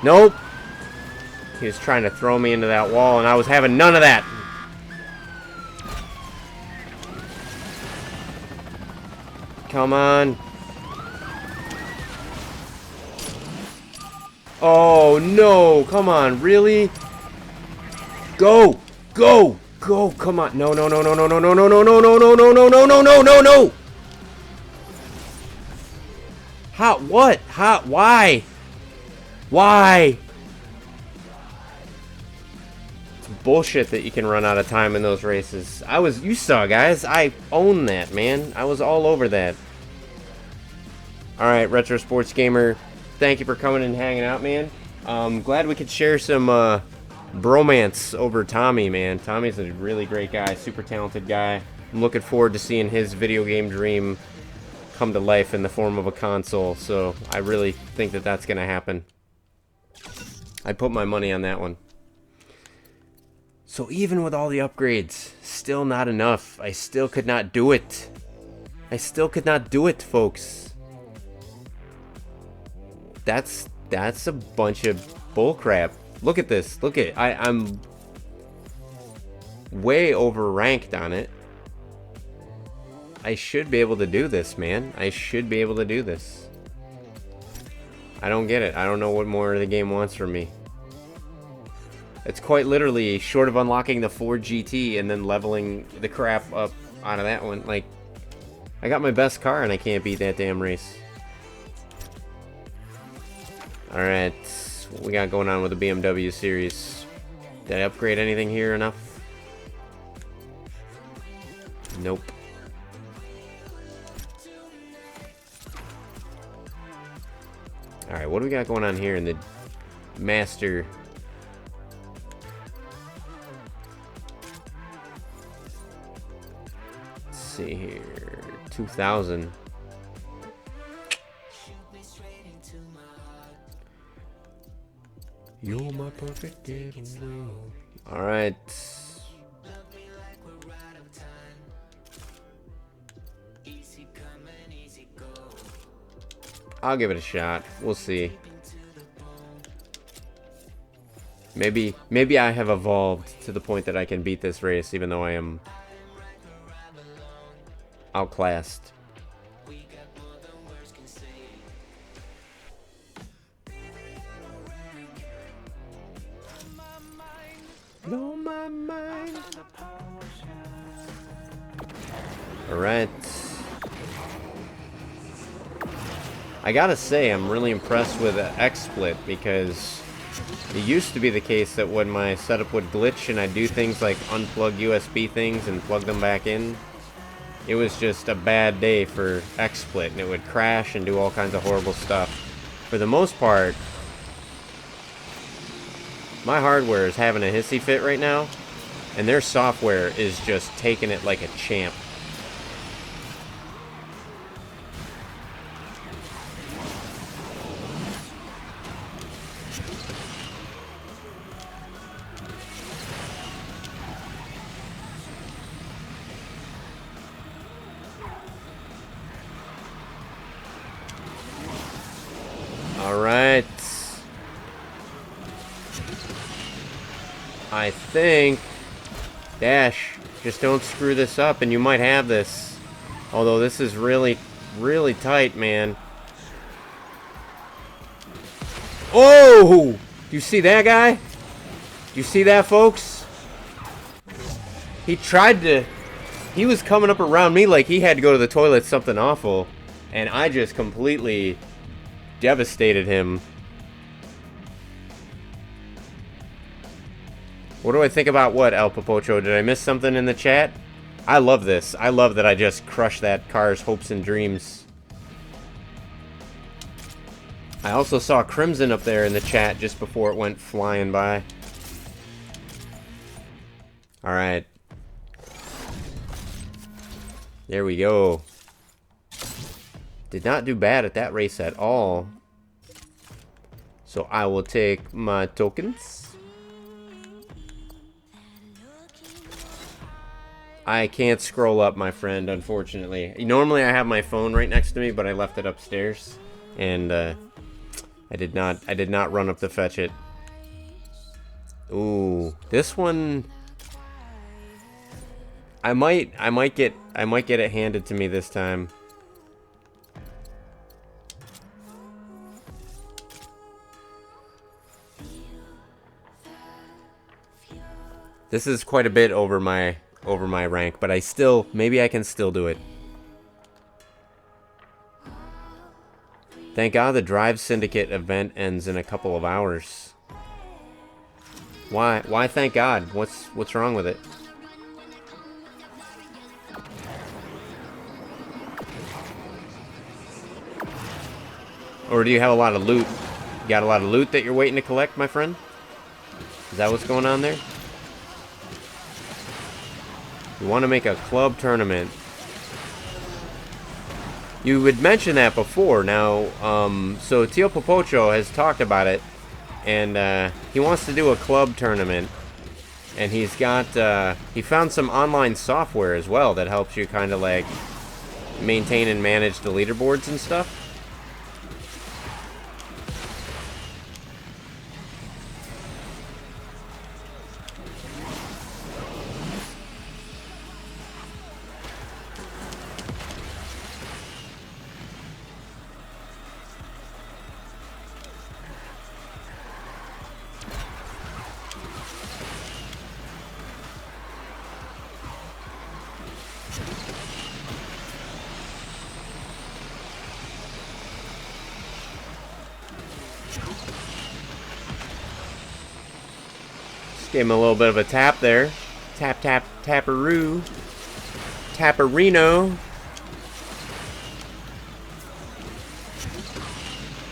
Nope. He was trying to throw me into that wall, and I was having none of that. Come on. Oh, no. Come on. Really? Go. Go. Go. Come on. No, no, no, no, no, no, no, no, no, no, no, no, no, no, no, no, no, no, no. How? What? How? Why? Why? It's bullshit that you can run out of time in those races. You saw, guys. I own that, man. I was all over that. Alright, Retro Sports Gamer. Thank you for coming and hanging out, man. Glad we could share some bromance over Tommy, man. Tommy's a really great guy, super talented guy. I'm looking forward to seeing his video game dream come to life in the form of a console, so I really think that that's going to happen. I put my money on that one. So even with all the upgrades, still not enough. I still could not do it. I still could not do it, folks. That's a bunch of bullcrap. Look at this. Look at I'm way overranked on it. I should be able to do this, man. I should be able to do this. I don't get it. I don't know what more the game wants from me. It's quite literally short of unlocking the Ford GT and then leveling the crap up out of that one. Like, I got my best car and I can't beat that damn race. Alright, what we got going on with the BMW series? Did I upgrade anything here enough? Nope. Alright, what do we got going on here in the Master? Let's see here. 2000. You're my perfect getaway. Alright. I'll give it a shot. We'll see. Maybe I have evolved to the point that I can beat this race, even though I am outclassed. Blow my mind. Alright. I gotta say, I'm really impressed with XSplit, because it used to be the case that when my setup would glitch and I'd do things like unplug USB things and plug them back in, it was just a bad day for XSplit, and it would crash and do all kinds of horrible stuff. For the most part, my hardware is having a hissy fit right now, and their software is just taking it like a champ. Alright. I think... Dash, just don't screw this up and you might have this. Although this is really, really tight, man. Oh! Do you see that guy? Do you see that, folks? He tried to... He was coming up around me like he had to go to the toilet, something awful. And I just completely devastated him. What do I think about what, El Popocho? Did I miss something in the chat? I love this. I love that I just crushed that car's hopes and dreams. I also saw Crimson up there in the chat just before it went flying by. Alright. There we go. Did not do bad at that race at all. So I will take my tokens. I can't scroll up, my friend, unfortunately. Normally I have my phone right next to me, but I left it upstairs. And I did not run up to fetch it. Ooh, this one I might get it handed to me this time. This is quite a bit over my rank, but I still, maybe I can still do it. Thank God the Drive Syndicate event ends in a couple of hours. Why? Why thank God? What's wrong with it? Or do you have a lot of loot? You got a lot of loot that you're waiting to collect, my friend? Is that what's going on there? You want to make a club tournament. You would mention that before. Now, so Tio Popocho has talked about it, and he wants to do a club tournament. And he's got, he found some online software as well that helps you kind of like maintain and manage the leaderboards and stuff. Gave him a little bit of a tap there. Tap, tap, taparoo. Taparino.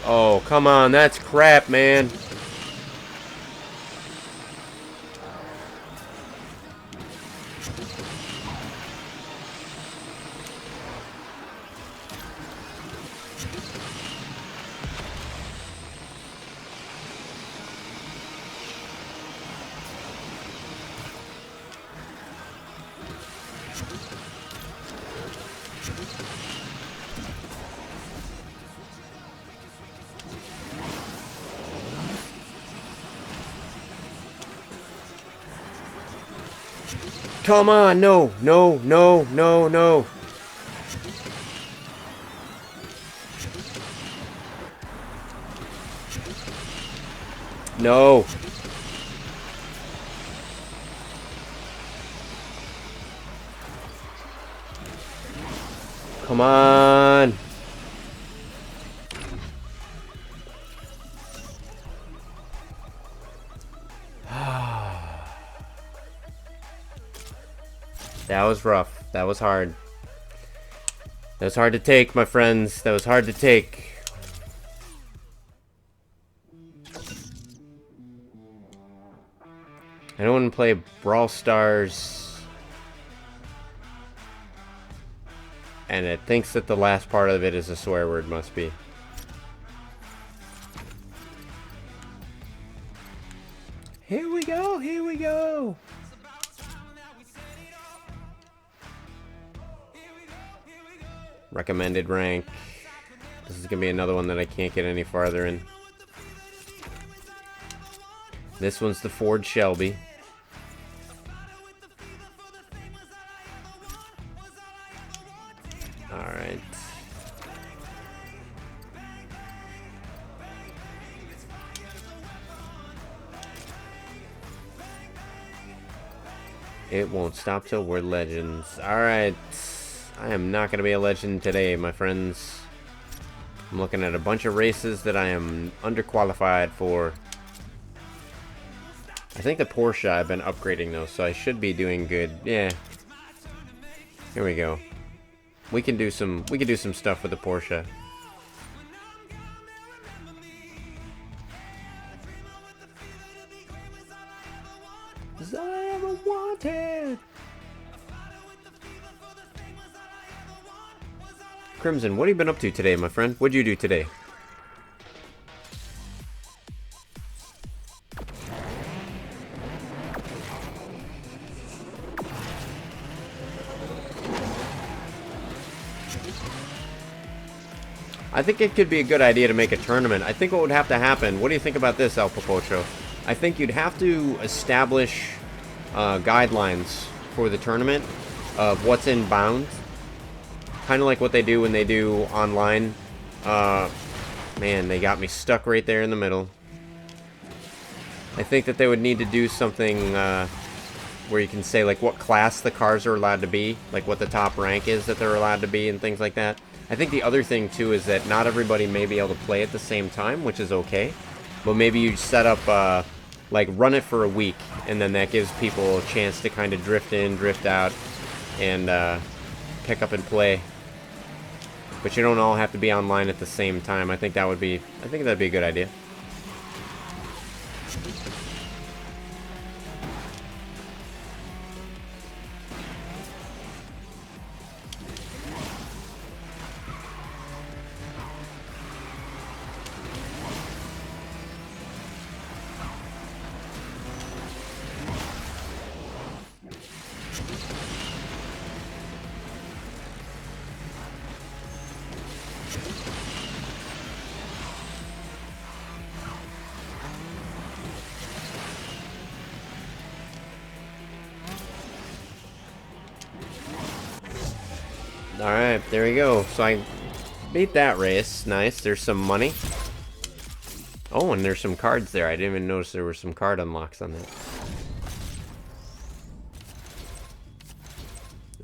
Oh, come on. That's crap, man. Come on, no, no, no, no, no. No. Come on. That was rough. That was hard. That was hard to take, my friends. That was hard to take. I don't want to play Brawl Stars. And it thinks that the last part of it is a swear word, must be. Here we go, here we go. Recommended rank. This is gonna be another one that I can't get any farther in. This one's the Ford Shelby. Alright. It won't stop till we're legends. Alright. I am not going to be a legend today, my friends. I'm looking at a bunch of races that I am underqualified for. I think the Porsche I've been upgrading though, so I should be doing good. Yeah. Here we go. We can do some stuff with the Porsche. As I ever wanted. Crimson, what have you been up to today, my friend? What'd you do today? I think it could be a good idea to make a tournament. I think what would have to happen, what do you think about this, El Popocho? I think you'd have to establish guidelines for the tournament of what's in bounds. Kind of like what they do when they do online. Man, they got me stuck right there in the middle. I think that they would need to do something where you can say like what class the cars are allowed to be, like what the top rank is that they're allowed to be and things like that. I think the other thing too is that not everybody may be able to play at the same time, which is okay. But maybe you set up like run it for a week, and then that gives people a chance to kind of drift in, drift out, and pick up and play. But you don't all have to be online at the same time. I think that'd be a good idea. Alright, there we go. So I beat that race. Nice. There's some money. Oh, and there's some cards there. I didn't even notice there were some card unlocks on that.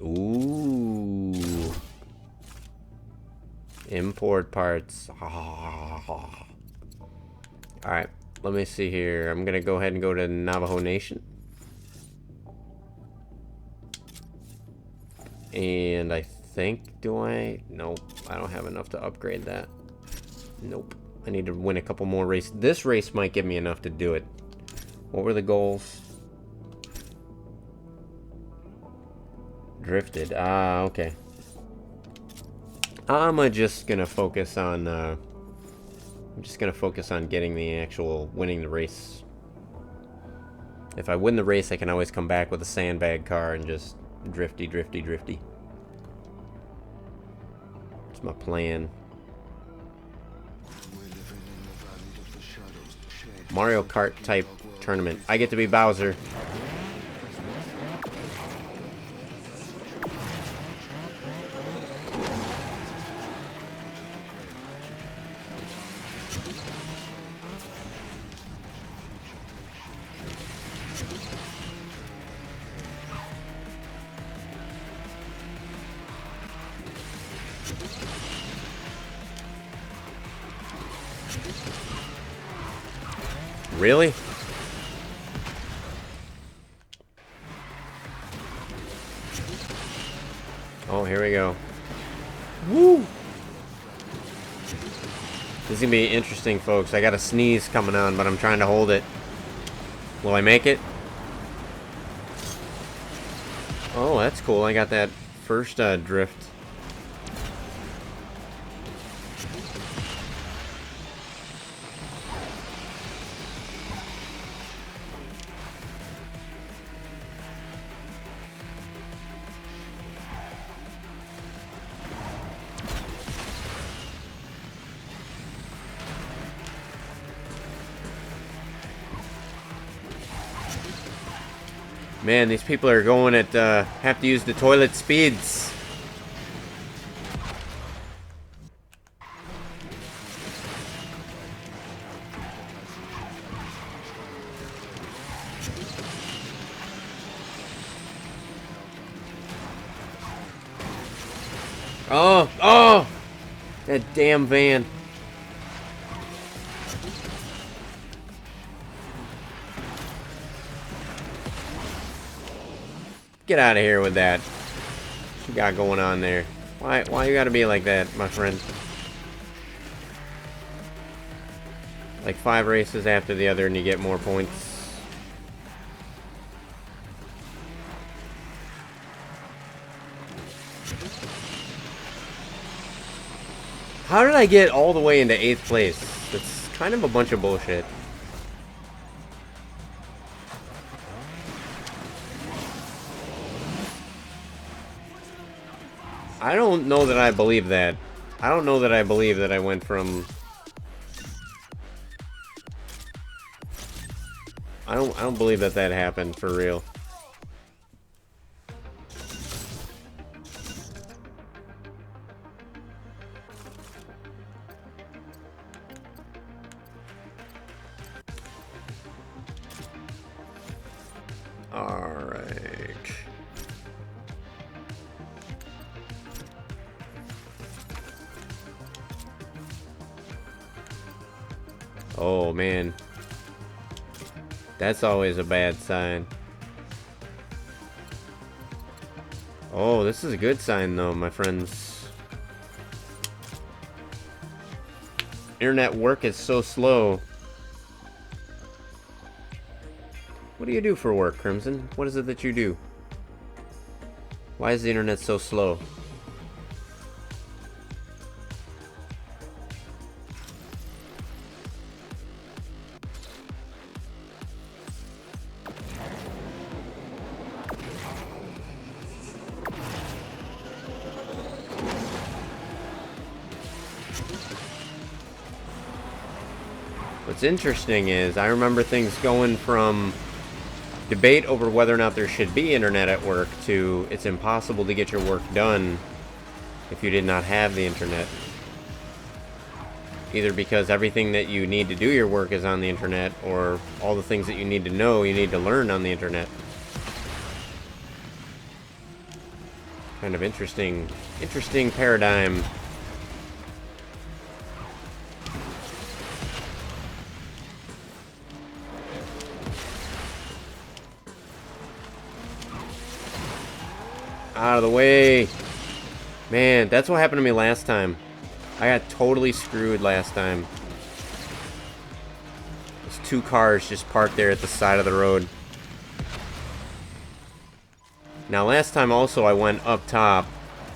Ooh. Import parts. Alright, let me see here. I'm going to go ahead and go to Navajo Nation. And I think, do I? Nope, I don't have enough to upgrade that. Nope, I need to win a couple more races. This race might give me enough to do it. What were the goals? Drifted, okay. I'm just gonna focus on, getting the actual, winning the race. If I win the race, I can always come back with a sandbag car and just drifty, drifty, drifty. It's my plan. Mario Kart type tournament. I get to be Bowser. Really? Oh, here we go. Woo! This is gonna be interesting, folks. I got a sneeze coming on, but I'm trying to hold it. Will I make it? Oh, that's cool. I got that first drift. Man, these people are going at, have to use the toilet speeds. Oh, oh! That damn van. Get out of here with that. What you got going on there? Why you gotta be like that, my friend? Like 5 races after the other and you get more points. How did I get all the way into 8th place? That's kind of a bunch of bullshit. I don't know that I believe that. I don't know that I believe that I went from... I don't believe that that happened for real. Alright. Oh, man. That's always a bad sign. Oh, this is a good sign, though, my friends. Internet work is so slow. What do you do for work, Crimson? What is it that you do? Why is the internet so slow? What's interesting is I remember things going from debate over whether or not there should be internet at work to it's impossible to get your work done if you did not have the internet. Either because everything that you need to do your work is on the internet, or all the things that you need to know, you need to learn on the internet. Kind of interesting paradigm. Out of the way. Man, that's what happened to me last time. I got totally screwed last time. There's 2 cars just parked there at the side of the road. Now last time also I went up top,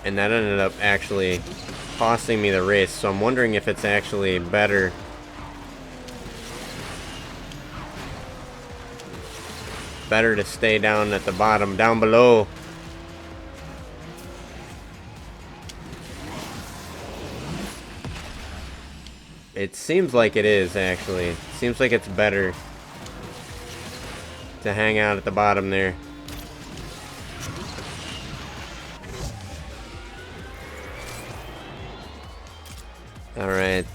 and that ended up actually costing me the race, so I'm wondering if it's actually better to stay down at the bottom, down below. It seems like it is, actually. It seems like it's better to hang out at the bottom there. Alright.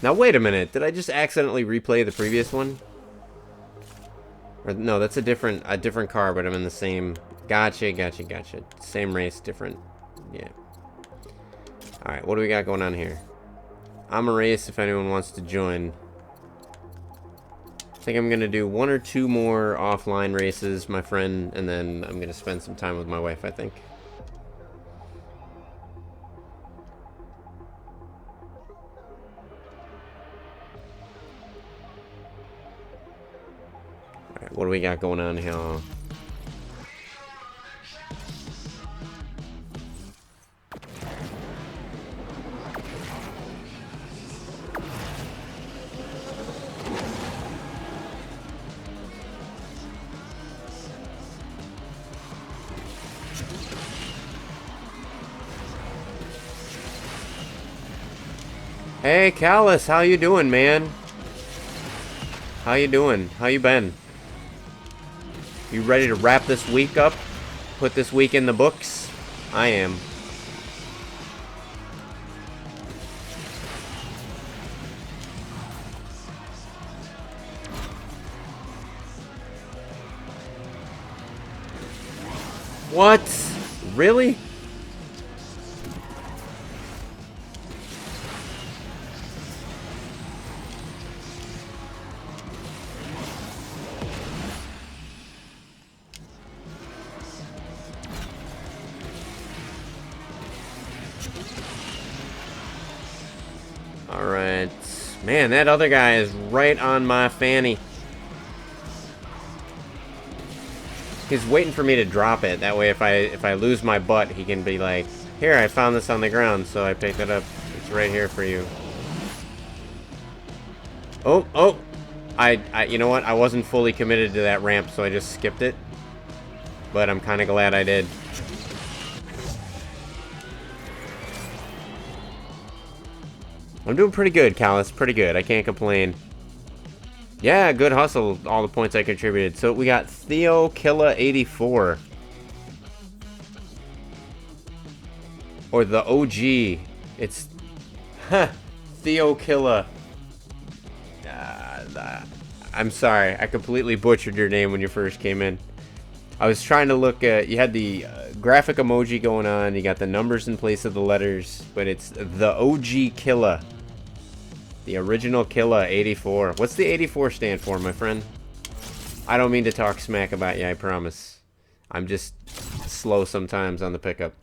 Now wait a minute, did I just accidentally replay the previous one? Or no, that's a different car, but I'm in the same... Gotcha. Same race, different... Yeah. Alright, what do we got going on here? I'm a race if anyone wants to join. I think I'm gonna do 1 or 2 more offline races, my friend, and then I'm gonna spend some time with my wife, I think. Alright, what do we got going on here? Hey, Callus, how you doing, man? How you doing? How you been? You ready to wrap this week up? Put this week in the books? I am. What? Really? Alright. Man, that other guy is right on my fanny. He's waiting for me to drop it. That way if I lose my butt, he can be like, here, I found this on the ground, so I picked it up. It's right here for you. Oh! I you know what? I wasn't fully committed to that ramp, so I just skipped it. But I'm kind of glad I did. I'm doing pretty good, Callus. Pretty good. I can't complain. Yeah, good hustle. All the points I contributed. So we got Theo Killa 84. Or the OG. It's... Theo Killa. I'm sorry. I completely butchered your name when you first came in. I was trying to look at... You had the graphic emoji going on. You got the numbers in place of the letters. But it's the OG Killa. The original Killa 84. What's the 84 stand for, my friend? I don't mean to talk smack about you, I promise. I'm just slow sometimes on the pickup.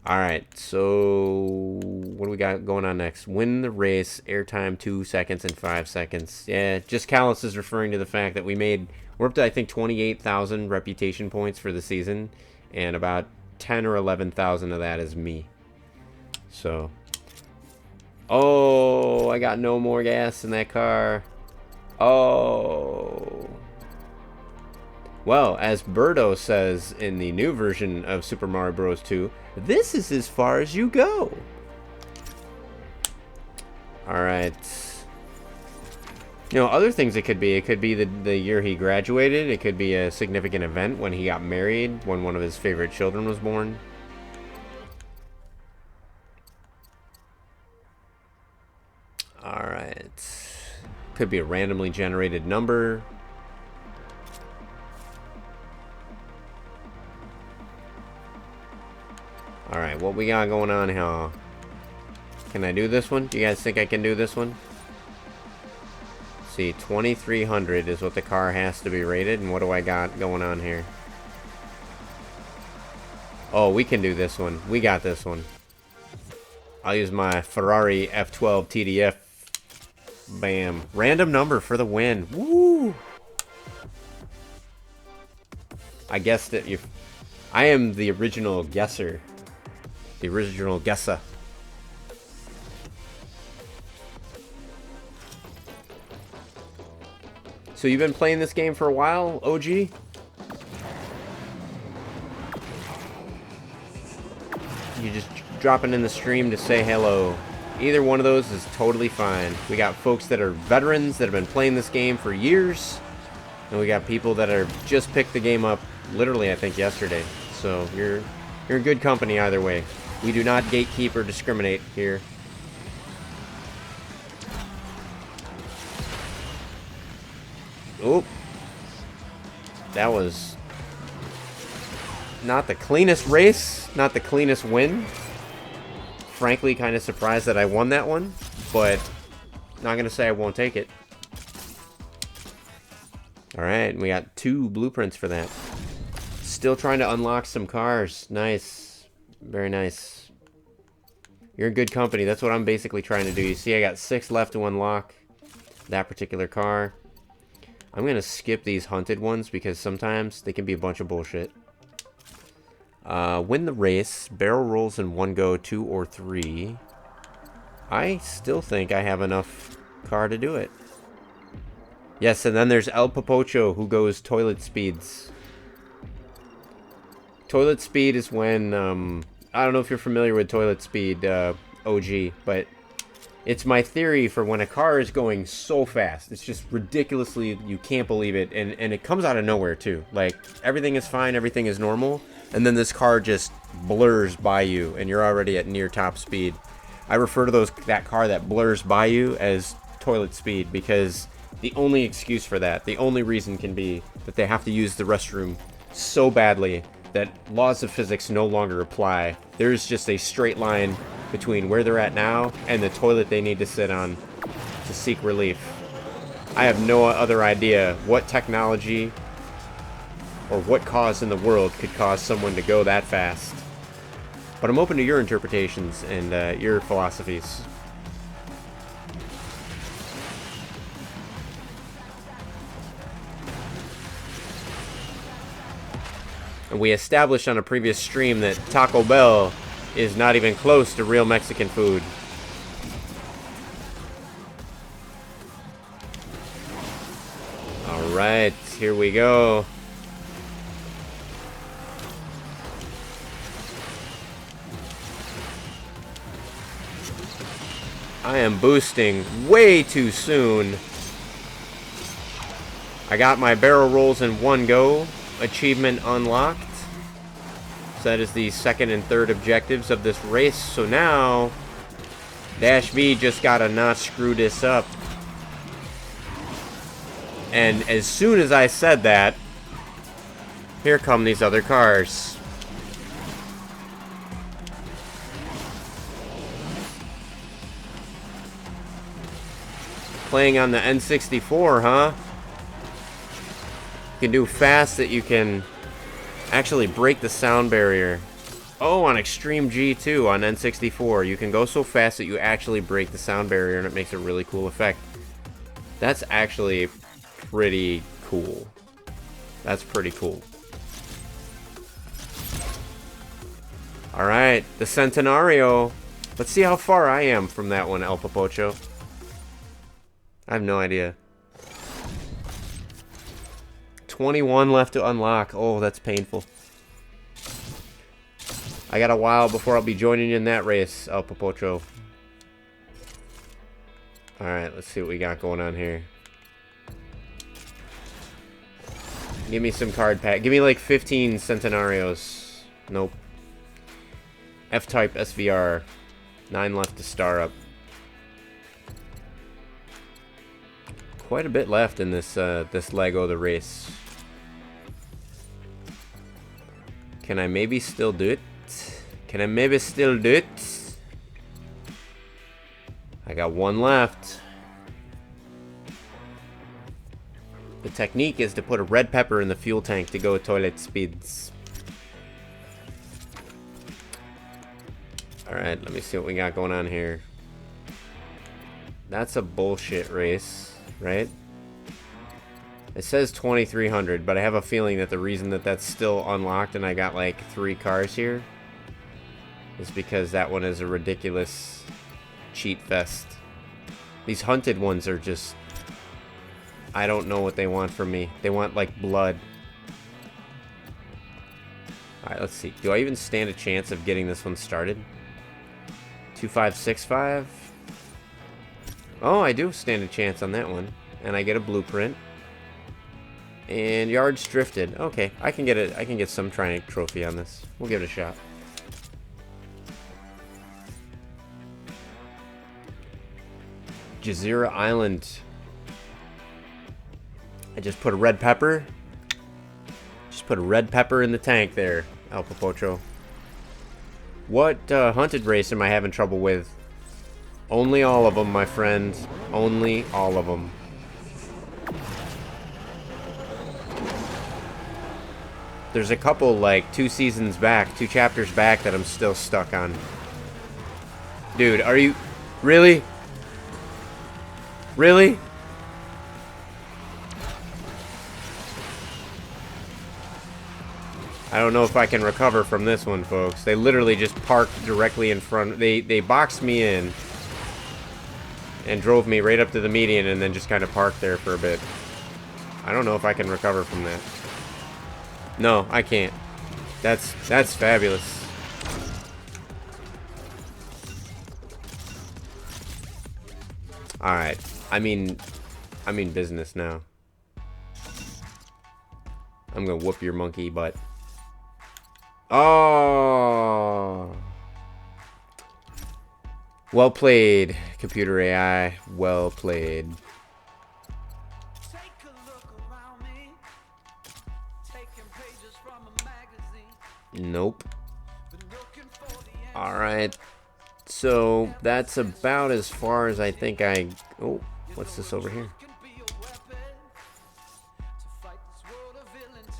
Alright, so... What do we got going on next? Win the race, airtime 2 seconds and 5 seconds. Yeah, just Callus is referring to the fact that we're up to, I think, 28,000 reputation points for the season. And about 10 or 11,000 of that is me. So... Oh, I got no more gas in that car. Oh. Well, as Birdo says in the new version of Super Mario Bros. 2, this is as far as you go. Alright. You know, other things it could be the year he graduated. It could be a significant event when he got married, when one of his favorite children was born. Alright. Could be a randomly generated number. Alright, what we got going on here? Can I do this one? Do you guys think I can do this one? Let's see, 2300 is what the car has to be rated. And what do I got going on here? Oh, we can do this one. We got this one. I'll use my Ferrari F12 TDF. Bam. Random number for the win. Woo! I guessed it. I am the original guesser. The original guesser. So you've been playing this game for a while, OG? You just dropping in the stream to say hello. Either one of those is totally fine. We got folks that are veterans that have been playing this game for years. And we got people that are just picked the game up literally, I think, yesterday. So you're in good company either way. We do not gatekeep or discriminate here. Oop. That was not the cleanest race, not the cleanest win. Frankly, kind of surprised that I won that one. but not gonna say I won't take it. Alright, we got 2 blueprints for that. Still trying to unlock some cars. Nice. Very nice. You're in good company. That's what I'm basically trying to do. You see, I got 6 left to unlock that particular car. I'm gonna skip these hunted ones because sometimes they can be a bunch of bullshit. Win the race. Barrel rolls in 1 go, 2 or 3. I still think I have enough car to do it. Yes, and then there's El Popocho, who goes toilet speeds. Toilet speed is when, I don't know if you're familiar with toilet speed, OG, but it's my theory for when a car is going so fast. It's just ridiculously, you can't believe it, and it comes out of nowhere, too. Like, everything is fine, everything is normal, and then this car just blurs by you, and you're already at near top speed. I refer to that car that blurs by you as toilet speed, because the only excuse for that, the only reason can be that they have to use the restroom so badly that laws of physics no longer apply. There's just a straight line between where they're at now and the toilet they need to sit on to seek relief. I have no other idea what technology or what cause in the world could cause someone to go that fast. But I'm open to your interpretations and your philosophies. And we established on a previous stream that Taco Bell is not even close to real Mexican food. Alright, here we go. I am boosting way too soon. I got my barrel rolls in 1 go. Achievement unlocked. So that is the 2nd and 3rd objectives of this race. So now DashV just gotta not screw this up. And as soon as I said that, here come these other cars. Playing on the N64, huh? You can do fast that you can actually break the sound barrier. Oh, on Extreme G2 on N64, you can go so fast that you actually break the sound barrier, and it makes a really cool effect. That's actually pretty cool. That's pretty cool. Alright, the Centenario. Let's see how far I am from that one, El Popocho. I have no idea. 21 left to unlock. Oh, that's painful. I got a while before I'll be joining you in that race, El Popocho. Alright, let's see what we got going on here. Give me some card pack. Give me like 15 Centenarios. Nope. F-Type SVR. 9 left to star up. Quite a bit left in this this leg of the race. Can I maybe still do it? Can I maybe still do it? I got 1 left. The technique is to put a red pepper in the fuel tank to go toilet speeds. Alright, let me see what we got going on here. That's a bullshit race, right? It says 2300, but I have a feeling that the reason that that's still unlocked and I got like 3 cars here is because that one is a ridiculous cheat fest. These hunted ones are just... I don't know what they want from me. They want like blood. Alright, let's see. Do I even stand a chance of getting this one started? 2565. Oh, I do stand a chance on that one. And I get a blueprint. And yards drifted. Okay, I can get it. I can get some Triumph trophy on this. We'll give it a shot. Jazeera Island. I just put a red pepper. Just put a red pepper in the tank there, El Popocho. What hunted race am I having trouble with? Only all of them, my friend. Only all of them. There's a couple, like, 2 seasons back, 2 chapters back that I'm still stuck on. Dude, are you... Really? Really? I don't know if I can recover from this one, folks. They literally just parked directly in front. They boxed me in and drove me right up to the median and then just kind of parked there for a bit. I don't know if I can recover from that. No, I can't. That's fabulous. Alright. I mean business now. I'm gonna whoop your monkey butt. Oh. Well played, computer AI. Well played. Nope. Alright. So, that's about as far as I think I... Oh, what's this over here?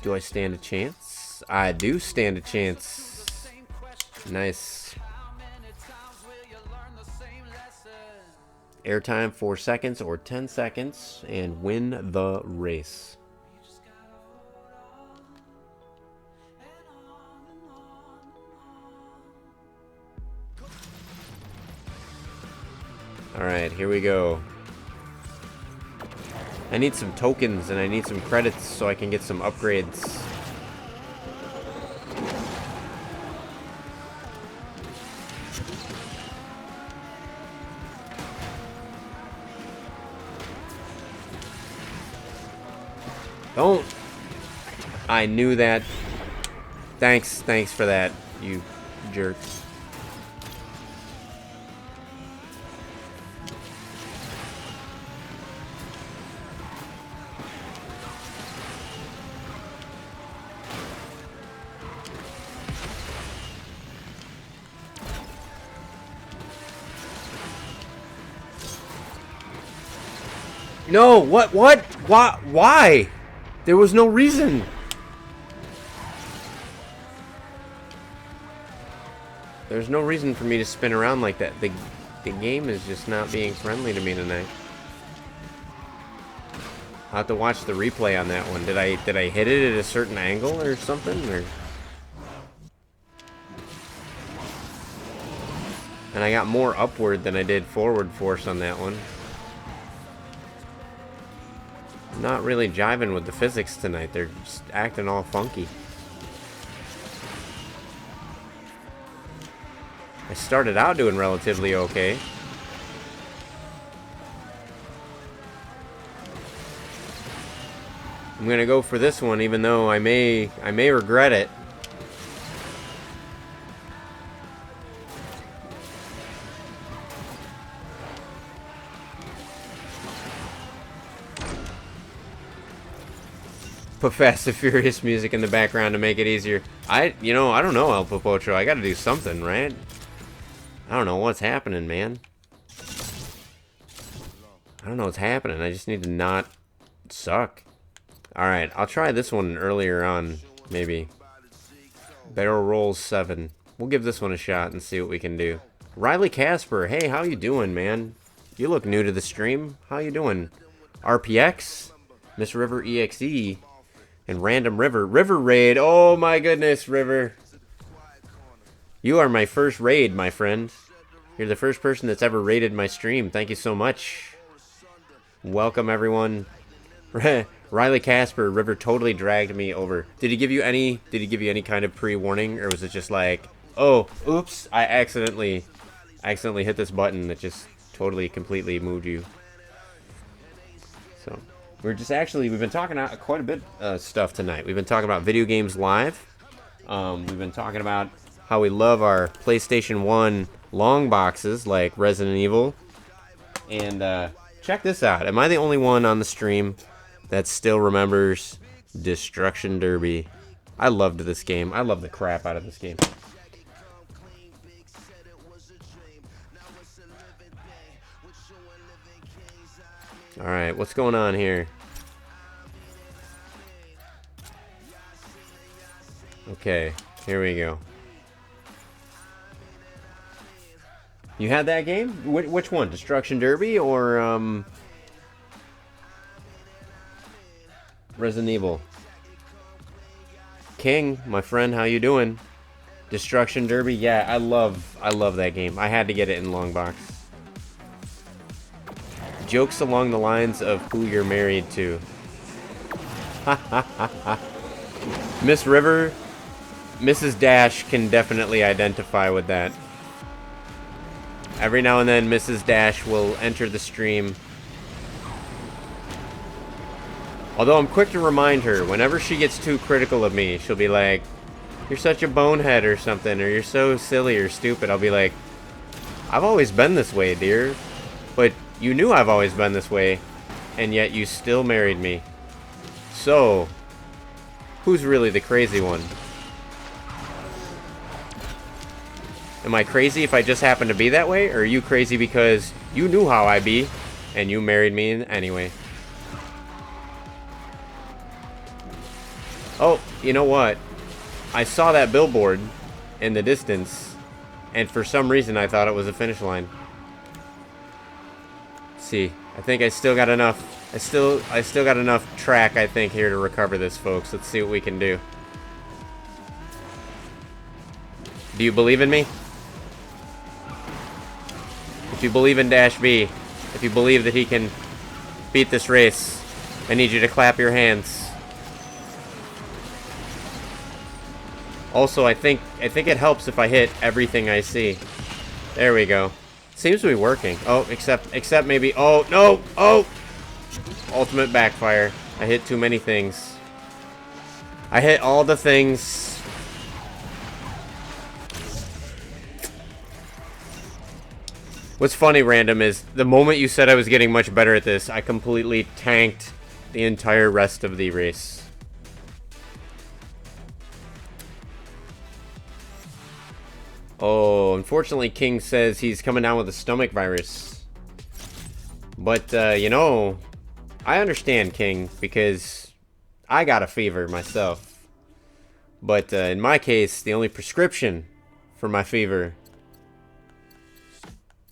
Do I stand a chance? I do stand a chance. Nice. Airtime 4 seconds or 10 seconds and win the race. Alright, here we go. I need some tokens and I need some credits so I can get some upgrades. Don't. I knew that. Thanks for that, you jerk. No, what? Why? There was no reason. There's no reason for me to spin around like that. The game is just not being friendly to me tonight. I'll have to watch the replay on that one. Did I hit it at a certain angle or something? Or... And I got more upward than I did forward force on that one. Not really jiving with the physics tonight. They're just acting all funky. I started out doing relatively okay. I'm gonna go for this one, even though I may regret it. Put Fast and Furious music in the background to make it easier. I don't know, El Popocho. I gotta do something, right? I don't know what's happening, man. I don't know what's happening. I just need to not suck. Alright, I'll try this one earlier on, maybe. Barrel Rolls 7. We'll give this one a shot and see what we can do. Riley Casper, hey, how you doing, man? You look new to the stream. How you doing? RPX, Miss River EXE, and Random River. River Raid, oh my goodness, River. You are my first raid, my friend. You're the first person that's ever raided my stream. Thank you so much. Welcome, everyone. Riley Casper, River totally dragged me over. Did he give you any kind of pre-warning, or was it just like, oh, oops, I accidentally hit this button that just totally completely moved you? So we've been talking about quite a bit of stuff tonight. We've been talking about video games live. We've been talking about how we love our PlayStation 1 long boxes like Resident Evil. And check this out. Am I the only one on the stream that still remembers Destruction Derby? I loved this game. I love the crap out of this game. Alright, what's going on here? Okay, here we go. You had that game? Which one? Destruction Derby or Resident Evil? King, my friend, how you doing? Destruction Derby? Yeah, I love that game. I had to get it in long box. Jokes along the lines of who you're married to. Miss River, Mrs. Dash can definitely identify with that. Every now and then, Mrs. Dash will enter the stream. Although I'm quick to remind her, whenever she gets too critical of me, she'll be like, "You're such a bonehead," or something, or "You're so silly or stupid." I'll be like, "I've always been this way, dear. But you knew I've always been this way, and yet you still married me. So, who's really the crazy one? Am I crazy if I just happen to be that way, or are you crazy because you knew how I be, and you married me anyway?" Oh, you know what? I saw that billboard in the distance, and for some reason I thought it was a finish line. Let's see, I think I still got enough. I still got enough track, I think, here to recover this, folks. Let's see what we can do. Do you believe in me? If you believe in DashV, if you believe that he can beat this race, I need you to clap your hands. Also, I think it helps if I hit everything I see. There we go. Seems to be working. Oh, except maybe. Oh no! Oh, ultimate backfire. I hit too many things. I hit all the things. What's funny, Random, is the moment you said I was getting much better at this, I completely tanked the entire rest of the race. Oh, unfortunately, King says he's coming down with a stomach virus. But, you know, I understand, King, because I got a fever myself. But in my case, the only prescription for my fever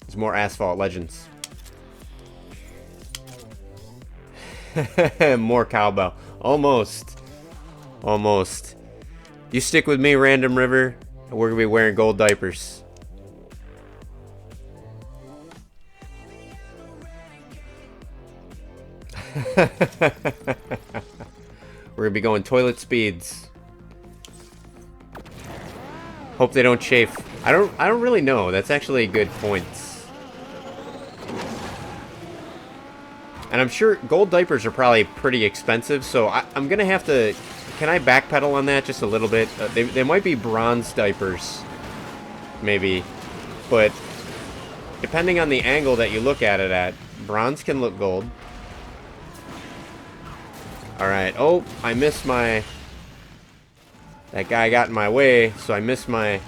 is more Asphalt Legends. More cowbell. Almost. Almost. You stick with me, Random River. We're gonna be wearing gold diapers. We're gonna be going toilet speeds. Hope they don't chafe. I don't really know. That's actually a good point. And I'm sure gold diapers are probably pretty expensive, so I'm gonna have to. Can I backpedal on that just a little bit? They might be bronze diapers, maybe, but depending on the angle that you look at it at, bronze can look gold. Alright, oh, I missed my... That guy got in my way, so I missed my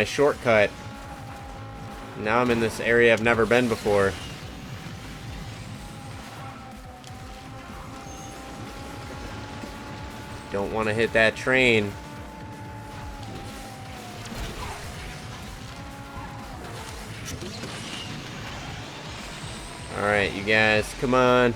shortcut. Now I'm in this area I've never been before. Don't want to hit that train. Alright, you guys, come on.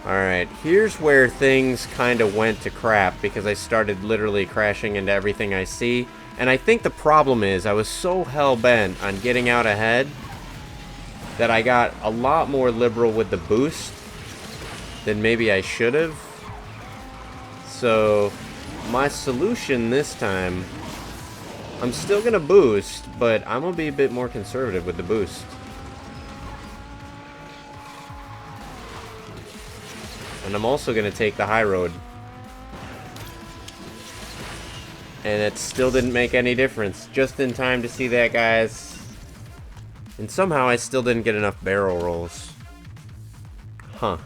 Alright, here's where things kind of went to crap because I started literally crashing into everything I see. And I think the problem is I was so hell-bent on getting out ahead that I got a lot more liberal with the boost than maybe I should have. So, my solution this time, I'm still going to boost, but I'm going to be a bit more conservative with the boost. And I'm also going to take the high road. And it still didn't make any difference. Just in time to see that, guys. And somehow I still didn't get enough barrel rolls. Huh.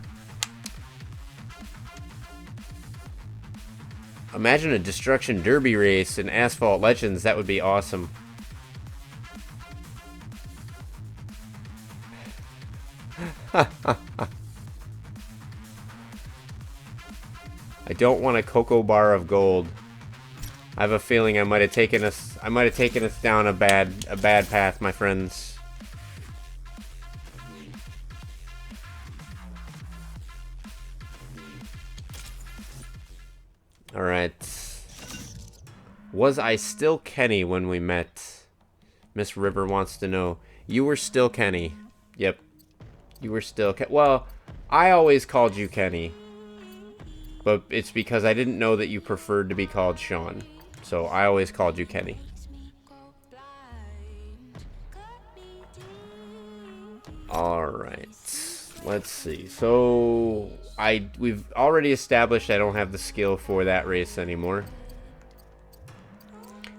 Imagine a Destruction Derby race in Asphalt Legends. That would be awesome. I don't want a cocoa bar of gold. I have a feeling I might have taken us down a bad path, my friends. All right. Was I still Kenny when we met? Miss River wants to know. You were still Kenny. Yep. You were still well, I always called you Kenny. But it's because I didn't know that you preferred to be called Sean. So I always called you Kenny. Alright. Let's see. So we've already established I don't have the skill for that race anymore.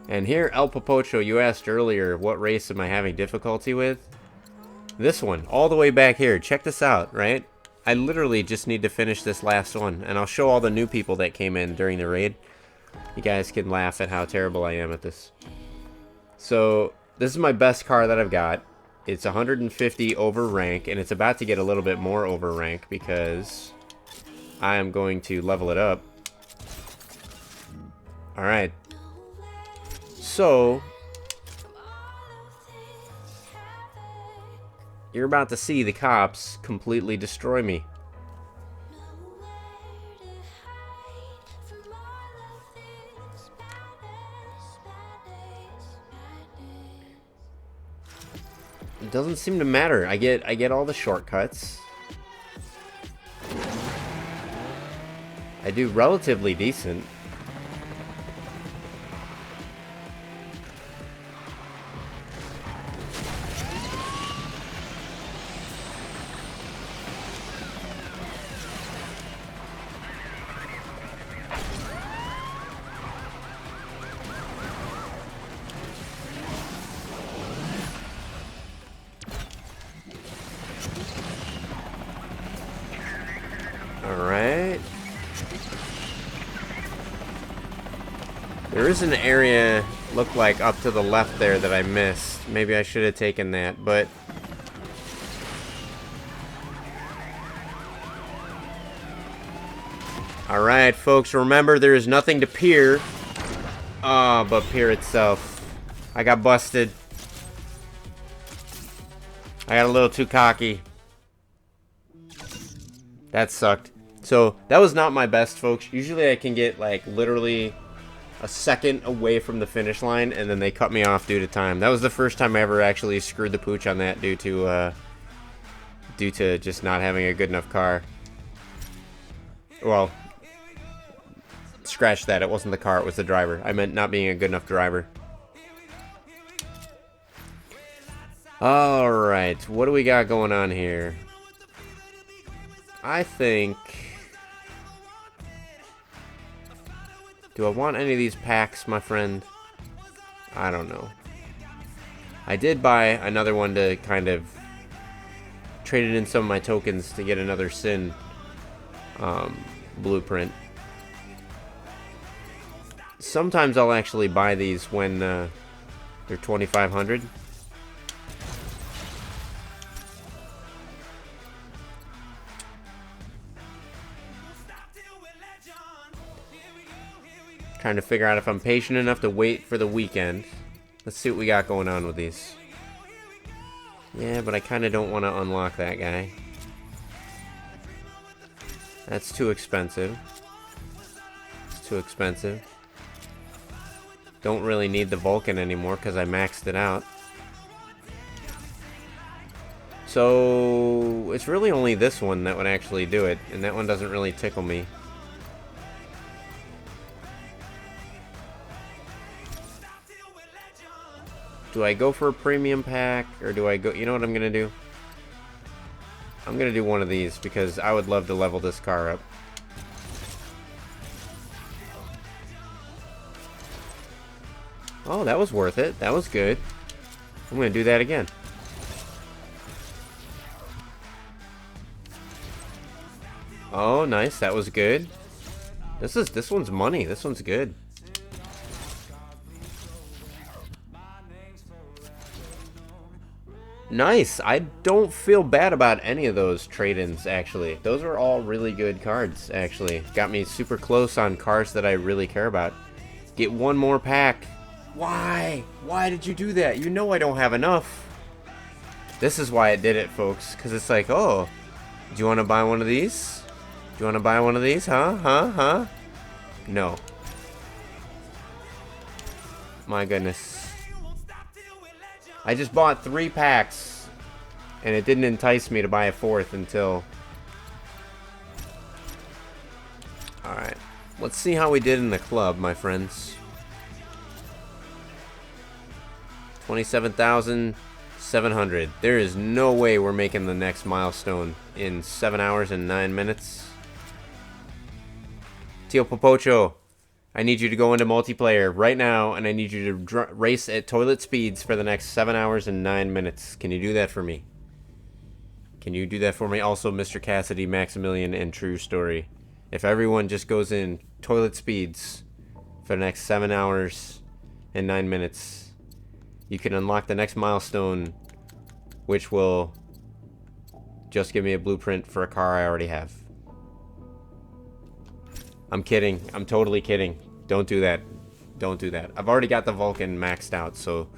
And here, El Popocho, you asked earlier, what race am I having difficulty with? This one, all the way back here. Check this out, right? I literally just need to finish this last one, and I'll show all the new people that came in during the raid. You guys can laugh at how terrible I am at this. So, this is my best car that I've got. It's 150 over rank, and it's about to get a little bit more over rank because I am going to level it up. Alright. So, you're about to see the cops completely destroy me. It doesn't seem to matter. I get all the shortcuts. I do relatively decent. Alright. There is an area, look like up to the left there, that I missed. Maybe I should have taken that, but... Alright, folks, remember there is nothing to peer. But peer itself. I got busted. I got a little too cocky. That sucked. So, that was not my best, folks. Usually I can get, like, literally a second away from the finish line, and then they cut me off due to time. That was the first time I ever actually screwed the pooch on that due to just not having a good enough car. Well, scratch that. It wasn't the car, it was the driver. I meant not being a good enough driver. Alright, what do we got going on here? I think... Do I want any of these packs, my friend? I don't know. I did buy another one to kind of trade it in some of my tokens to get another Sin blueprint. Sometimes I'll actually buy these when they're 2,500. Trying to figure out if I'm patient enough to wait for the weekend. Let's see what we got going on with these. Yeah, but I kind of don't want to unlock that guy. That's too expensive. It's too expensive. Don't really need the Vulcan anymore because I maxed it out. So, it's really only this one that would actually do it, and that one doesn't really tickle me. Do I go for a premium pack, or do I go... You know what I'm going to do? I'm going to do one of these, because I would love to level this car up. Oh, that was worth it. That was good. I'm going to do that again. Oh, nice. That was good. This one's money. This one's good. Nice. I don't feel bad about any of those trade-ins, actually. Those are all really good cards, actually. Got me super close on cards that I really care about. Get one more pack. Why? Why did you do that? You know I don't have enough. This is why I did it, folks. Because it's like, oh, do you want to buy one of these? Do you want to buy one of these? Huh? No. My goodness. I just bought 3 packs, and it didn't entice me to buy a 4th until... Alright. Let's see how we did in the club, my friends. 27,700. There is no way we're making the next milestone in 7 hours and 9 minutes. Tio Popocho, I need you to go into multiplayer right now, and I need you to race at toilet speeds for the next 7 hours and 9 minutes. Can you do that for me? Can you do that for me? Also, Mr. Cassidy, Maximilian, and True Story. If everyone just goes in toilet speeds for the next 7 hours and 9 minutes, you can unlock the next milestone, which will just give me a blueprint for a car I already have. I'm kidding. I'm totally kidding. Don't do that. Don't do that. I've already got the Vulcan maxed out, so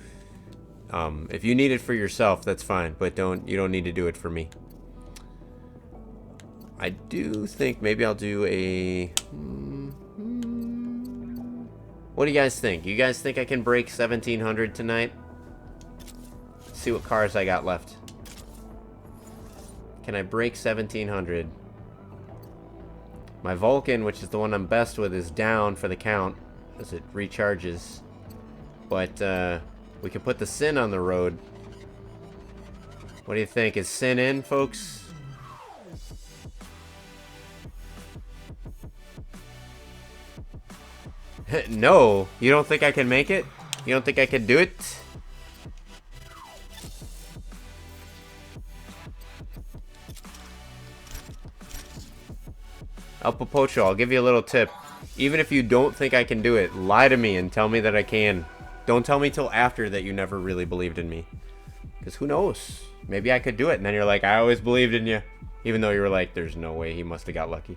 if you need it for yourself, that's fine. But you don't need to do it for me. I do think maybe I'll do a... What do you guys think? You guys think I can break 1,700 tonight? Let's see what cars I got left. Can I break 1,700? My Vulcan, which is the one I'm best with, is down for the count as it recharges. But we can put the Sin on the road. What do you think? Is Sin in, folks? No, you don't think I can make it? You don't think I can do it? El Popocho, I'll give you a little tip. Even if you don't think I can do it, lie to me and tell me that I can. Don't tell me till after that you never really believed in me. Because who knows? Maybe I could do it. And then you're like, I always believed in you. Even though you were like, there's no way, he must have got lucky.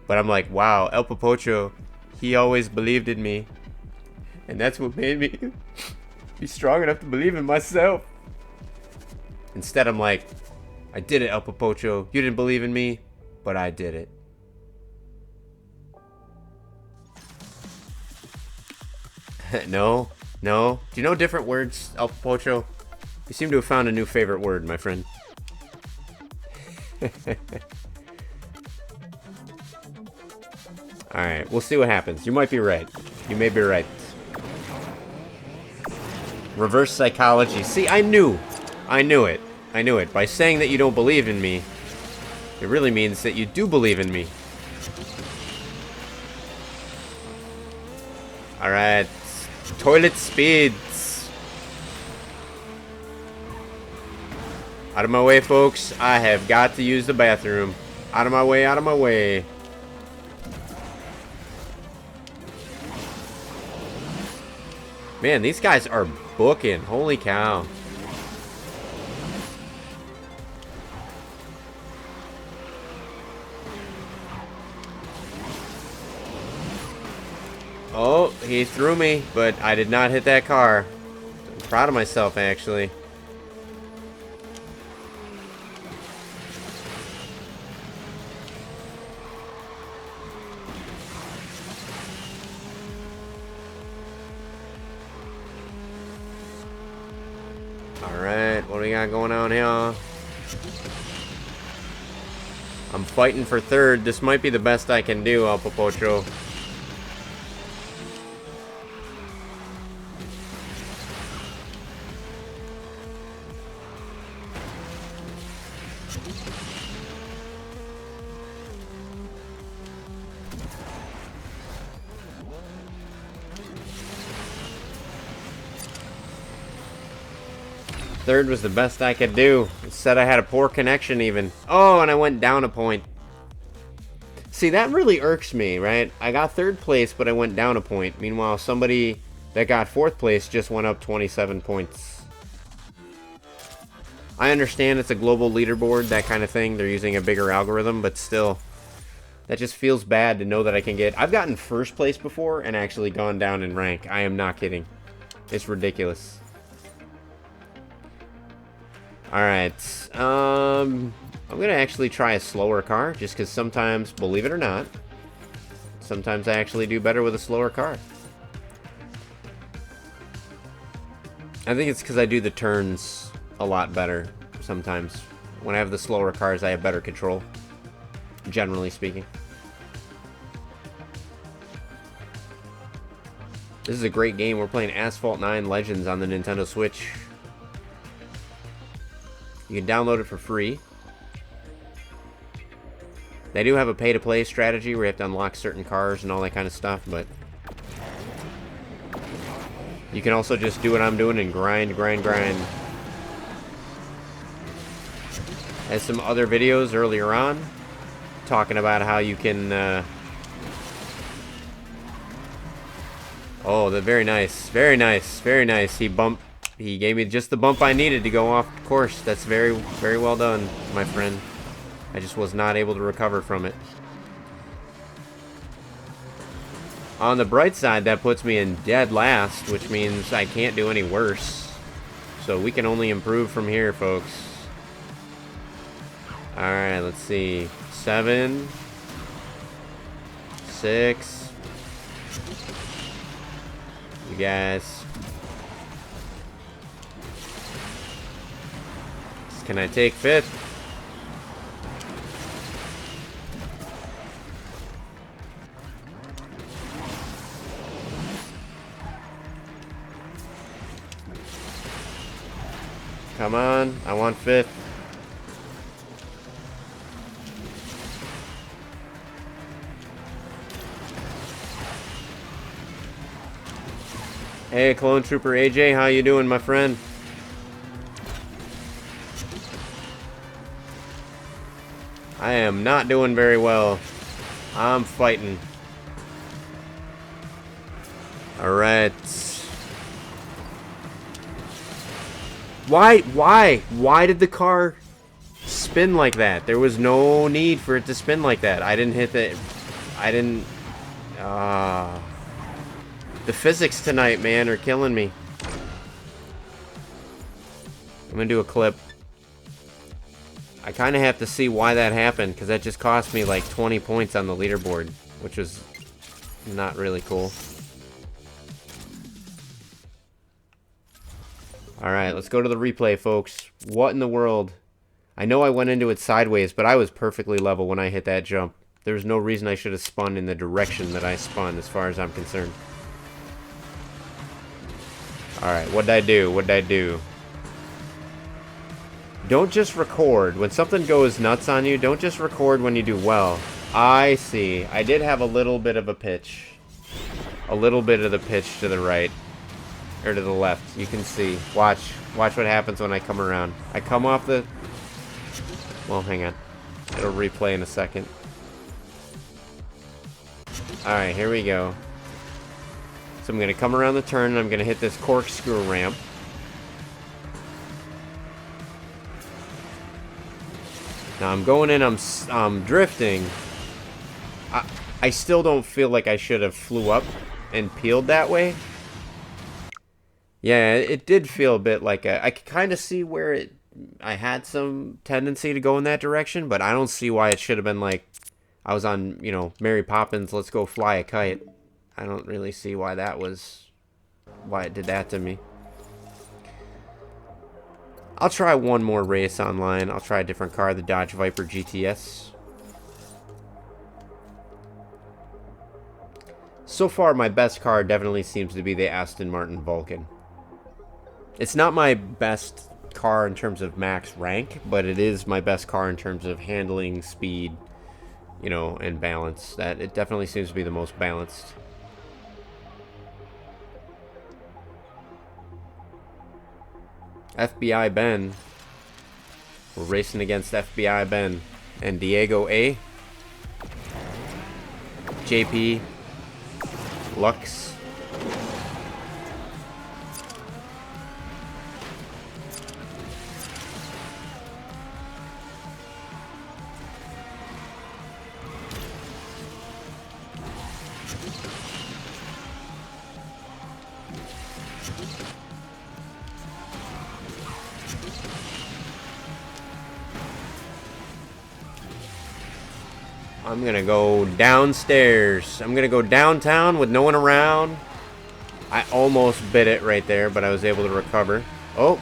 But I'm like, wow, El Popocho, he always believed in me. And that's what made me be strong enough to believe in myself. Instead, I'm like, I did it, El Popocho. You didn't believe in me, but I did it. No. Do you know different words, El Popocho? You seem to have found a new favorite word, my friend. Alright, we'll see what happens. You might be right. You may be right. Reverse psychology. See, I knew it. By saying that you don't believe in me, it really means that you do believe in me. Alright. Toilet speeds. Out of my way, folks. I have got to use the bathroom. Out of my way, out of my way. Man, these guys are booking. Holy cow. Oh, he threw me, but I did not hit that car. I'm proud of myself, actually. Alright, what do we got going on here? I'm fighting for third. This might be the best I can do, El Popocho. Third was the best I could do. It said I had a poor connection even. Oh, and I went down a point. See, that really irks me, right? I got 3rd place, but I went down a point. Meanwhile, somebody that got 4th place just went up 27 points. I understand it's a global leaderboard, that kind of thing. They're using a bigger algorithm, but still, that just feels bad to know that I can get... I've gotten 1st place before and actually gone down in rank. I am not kidding. It's ridiculous. Alright, I'm gonna actually try a slower car, just because sometimes, believe it or not, sometimes I actually do better with a slower car. I think it's because I do the turns a lot better sometimes. When I have the slower cars, I have better control, generally speaking. This is a great game. We're playing Asphalt 9 Legends on the Nintendo Switch. You can download it for free. They do have a pay-to-play strategy where you have to unlock certain cars and all that kind of stuff, but you can also just do what I'm doing and grind. Has some other videos earlier on talking about how you can oh, very nice. He gave me just the bump I needed to go off course. That's very well done, my friend. I just was not able to recover from it. On the bright side, that puts me in dead last, which means I can't do any worse. So we can only improve from here, folks. Alright, let's see. 7, 6. You guys. Can I take 5th? Come on, I want 5th. Hey, Clone Trooper AJ, how you doing, my friend? I am not doing very well. I'm fighting. Alright. Why did the car spin like that? There was no need for it to spin like that. I didn't hit the... I didn't... The physics tonight, man, are killing me. I'm gonna do a clip. I kind of have to see why that happened, because that just cost me like 20 points on the leaderboard, which was not really cool. Alright, let's go to the replay, folks. What in the world? I know I went into it sideways, but I was perfectly level when I hit that jump. There's no reason I should have spun in the direction that I spun, as far as I'm concerned. Alright, what'd I do? Don't just record. When something goes nuts on you, don't just record when you do well. I see. I did have a little bit of a pitch. A little bit of the pitch to the right. Or to the left. You can see. Watch what happens when I come around. I come off the... Well, hang on. It'll replay in a second. Alright, here we go. So I'm going to come around the turn and I'm going to hit this corkscrew ramp. Now I'm going in, I'm drifting. I still don't feel like I should have flew up and peeled that way. Yeah, it did feel a bit like I could kind of see where I had some tendency to go in that direction, but I don't see why it should have been like I was on, you know, Mary Poppins, let's go fly a kite. I don't really see why it did that to me. I'll try one more race online. I'll try a different car, the Dodge Viper GTS. So far, my best car definitely seems to be the Aston Martin Vulcan. It's not my best car in terms of max rank, but it is my best car in terms of handling, speed, you know, and balance. That it definitely seems to be the most balanced. FBI Ben. We're racing against FBI Ben and Diego A. JP, Lux. I'm gonna go downstairs. I'm gonna go downtown with no one around. I almost bit it right there, but I was able to recover. Oh.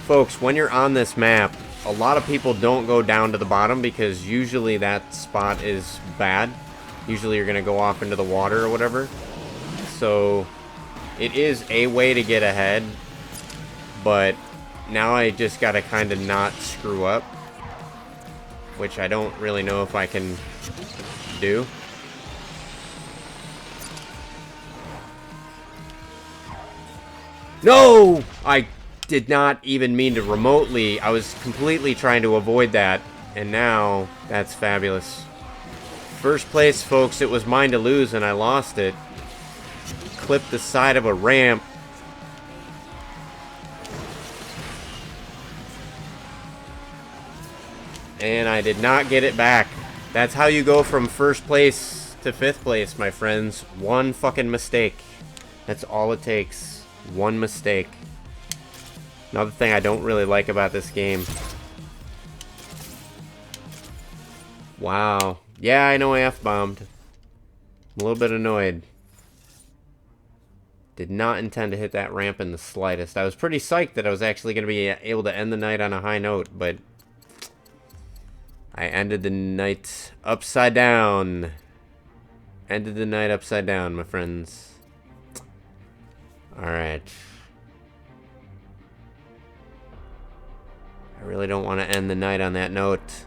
Folks, when you're on this map, a lot of people don't go down to the bottom because usually that spot is bad. Usually you're gonna go off into the water or whatever. So it is a way to get ahead, but now I just gotta kind of not screw up, which I don't really know if I can do. No! I did not even mean to remotely. I was completely trying to avoid that, and now that's fabulous. First place, folks, it was mine to lose, and I lost it. Clipped the side of a ramp. And I did not get it back. That's how you go from first place to fifth place, my friends. One fucking mistake. That's all it takes. One mistake. Another thing I don't really like about this game. Wow. Yeah, I know I F-bombed. I'm a little bit annoyed. Did not intend to hit that ramp in the slightest. I was pretty psyched that I was actually going to be able to end the night on a high note, but I ended the night upside down. Ended the night upside down, my friends. Alright. I really don't want to end the night on that note.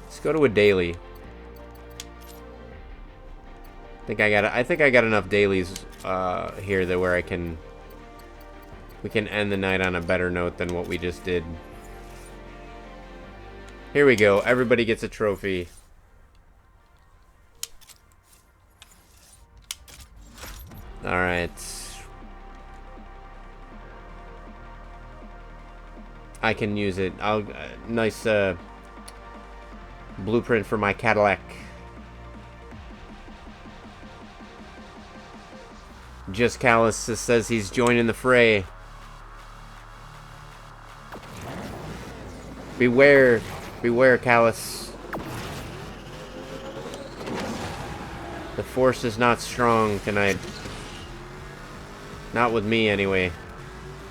Let's go to a daily. I think I got enough dailies here that where we can end the night on a better note than what we just did. Here we go. Everybody gets a trophy. All right. I can use it. Nice blueprint for my Cadillac. Just Callus says he's joining the fray. Beware, beware, Callus. The force is not strong tonight. Not with me, anyway.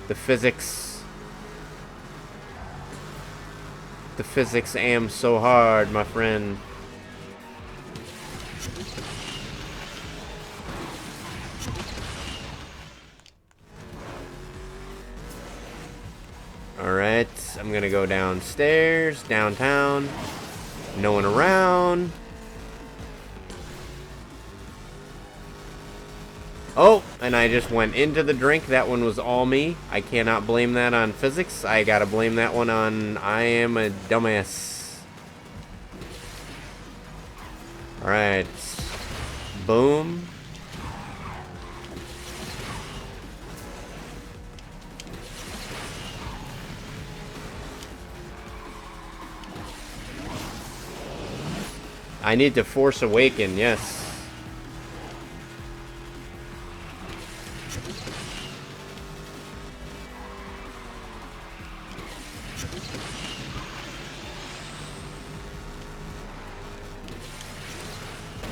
The physics am so hard, my friend. Alright, I'm gonna go downstairs, downtown. No one around. Oh, and I just went into the drink. That one was all me. I cannot blame that on physics. I gotta blame that one on I am a dumbass. Alright. Boom. I need to Force Awaken, yes.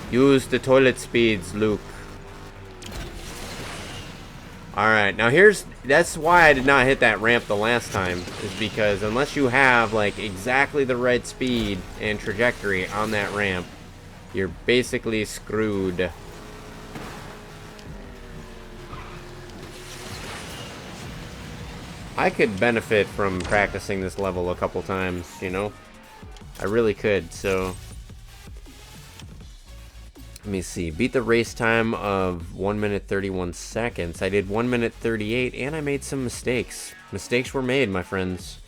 Use the toilet speeds, Luke. Alright, now that's why I did not hit that ramp the last time, is because unless you have, like, exactly the right speed and trajectory on that ramp, you're basically screwed. I could benefit from practicing this level a couple times, you know? I really could, so Let me see. Beat the race time of 1 minute 31 seconds. I did 1 minute 38, and I made some mistakes. Mistakes were made, my friends.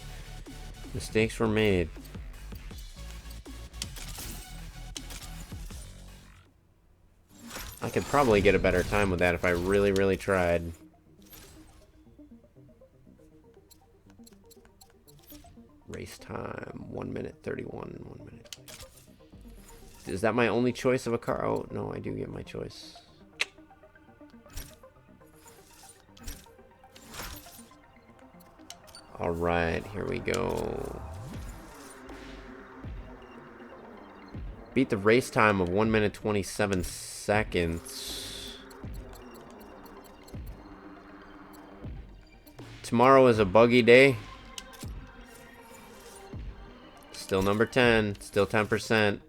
Mistakes were made. I could probably get a better time with that if I really, really tried. Race time, 1 minute 31, 1 minute. Is that my only choice of a car? Oh, no, I do get my choice. All right, here we go. Beat the race time of 1 minute 27 seconds. Tomorrow is a buggy day. Still number 10, still 10%.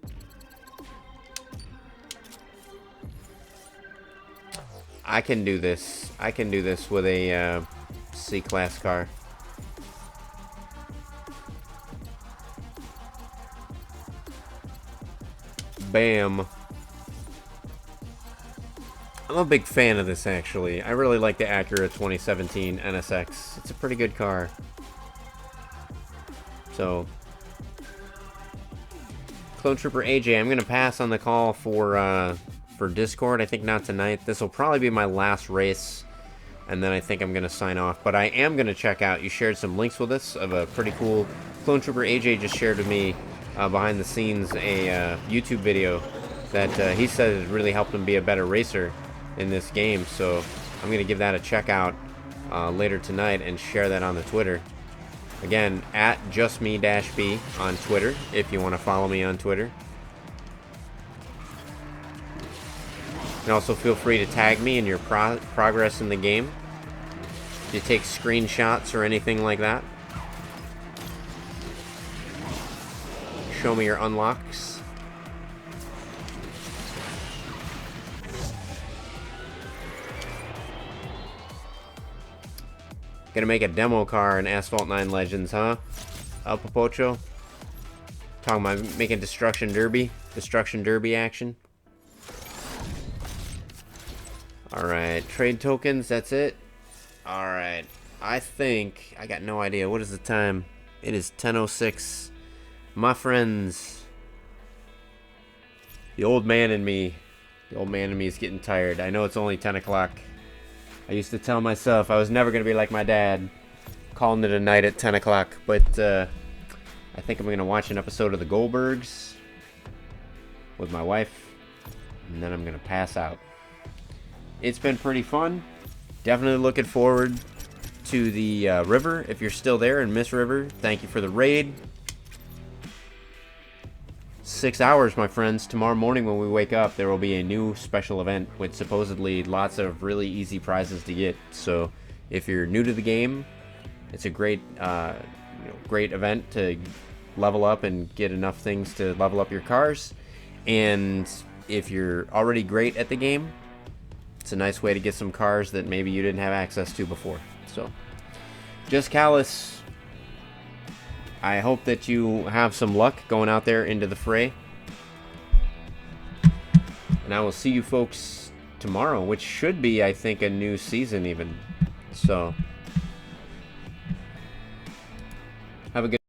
I can do this. I can do this with a C-Class car. Bam. I'm a big fan of this, actually. I really like the Acura 2017 NSX. It's a pretty good car. So, Clone Trooper AJ, I'm going to pass on the call for Discord. I think not tonight. This will probably be my last race, and then I think I'm going to sign off. But I am going to check out, you shared some links with us of a pretty cool, Clone Trooper AJ just shared with me behind the scenes a YouTube video that he said has really helped him be a better racer in this game. So I'm going to give that a check out later tonight and share that on the Twitter. Again, at justme-b on Twitter if you want to follow me on Twitter. And also feel free to tag me in your progress in the game. If you take screenshots or anything like that. Show me your unlocks. Gonna make a demo car in Asphalt 9 Legends, huh? El Popocho? Talking about making Destruction Derby action. Alright, trade tokens, that's it. Alright, I think, I got no idea. What is the time? It is 10:06. My friends, the old man in me is getting tired. I know it's only 10 o'clock. I used to tell myself I was never going to be like my dad, calling it a night at 10 o'clock. But I think I'm going to watch an episode of The Goldbergs with my wife, and then I'm going to pass out. It's been pretty fun. Definitely looking forward to the river. If you're still there in Miss River, thank you for the raid. 6 hours, my friends. Tomorrow morning when we wake up, there will be a new special event with supposedly lots of really easy prizes to get. So if you're new to the game, it's a great great event to level up and get enough things to level up your cars. And if you're already great at the game, it's a nice way to get some cars that maybe you didn't have access to before. So just Callus, I hope that you have some luck going out there into the fray. And I will see you folks tomorrow, which should be, I think, a new season even. So, have a good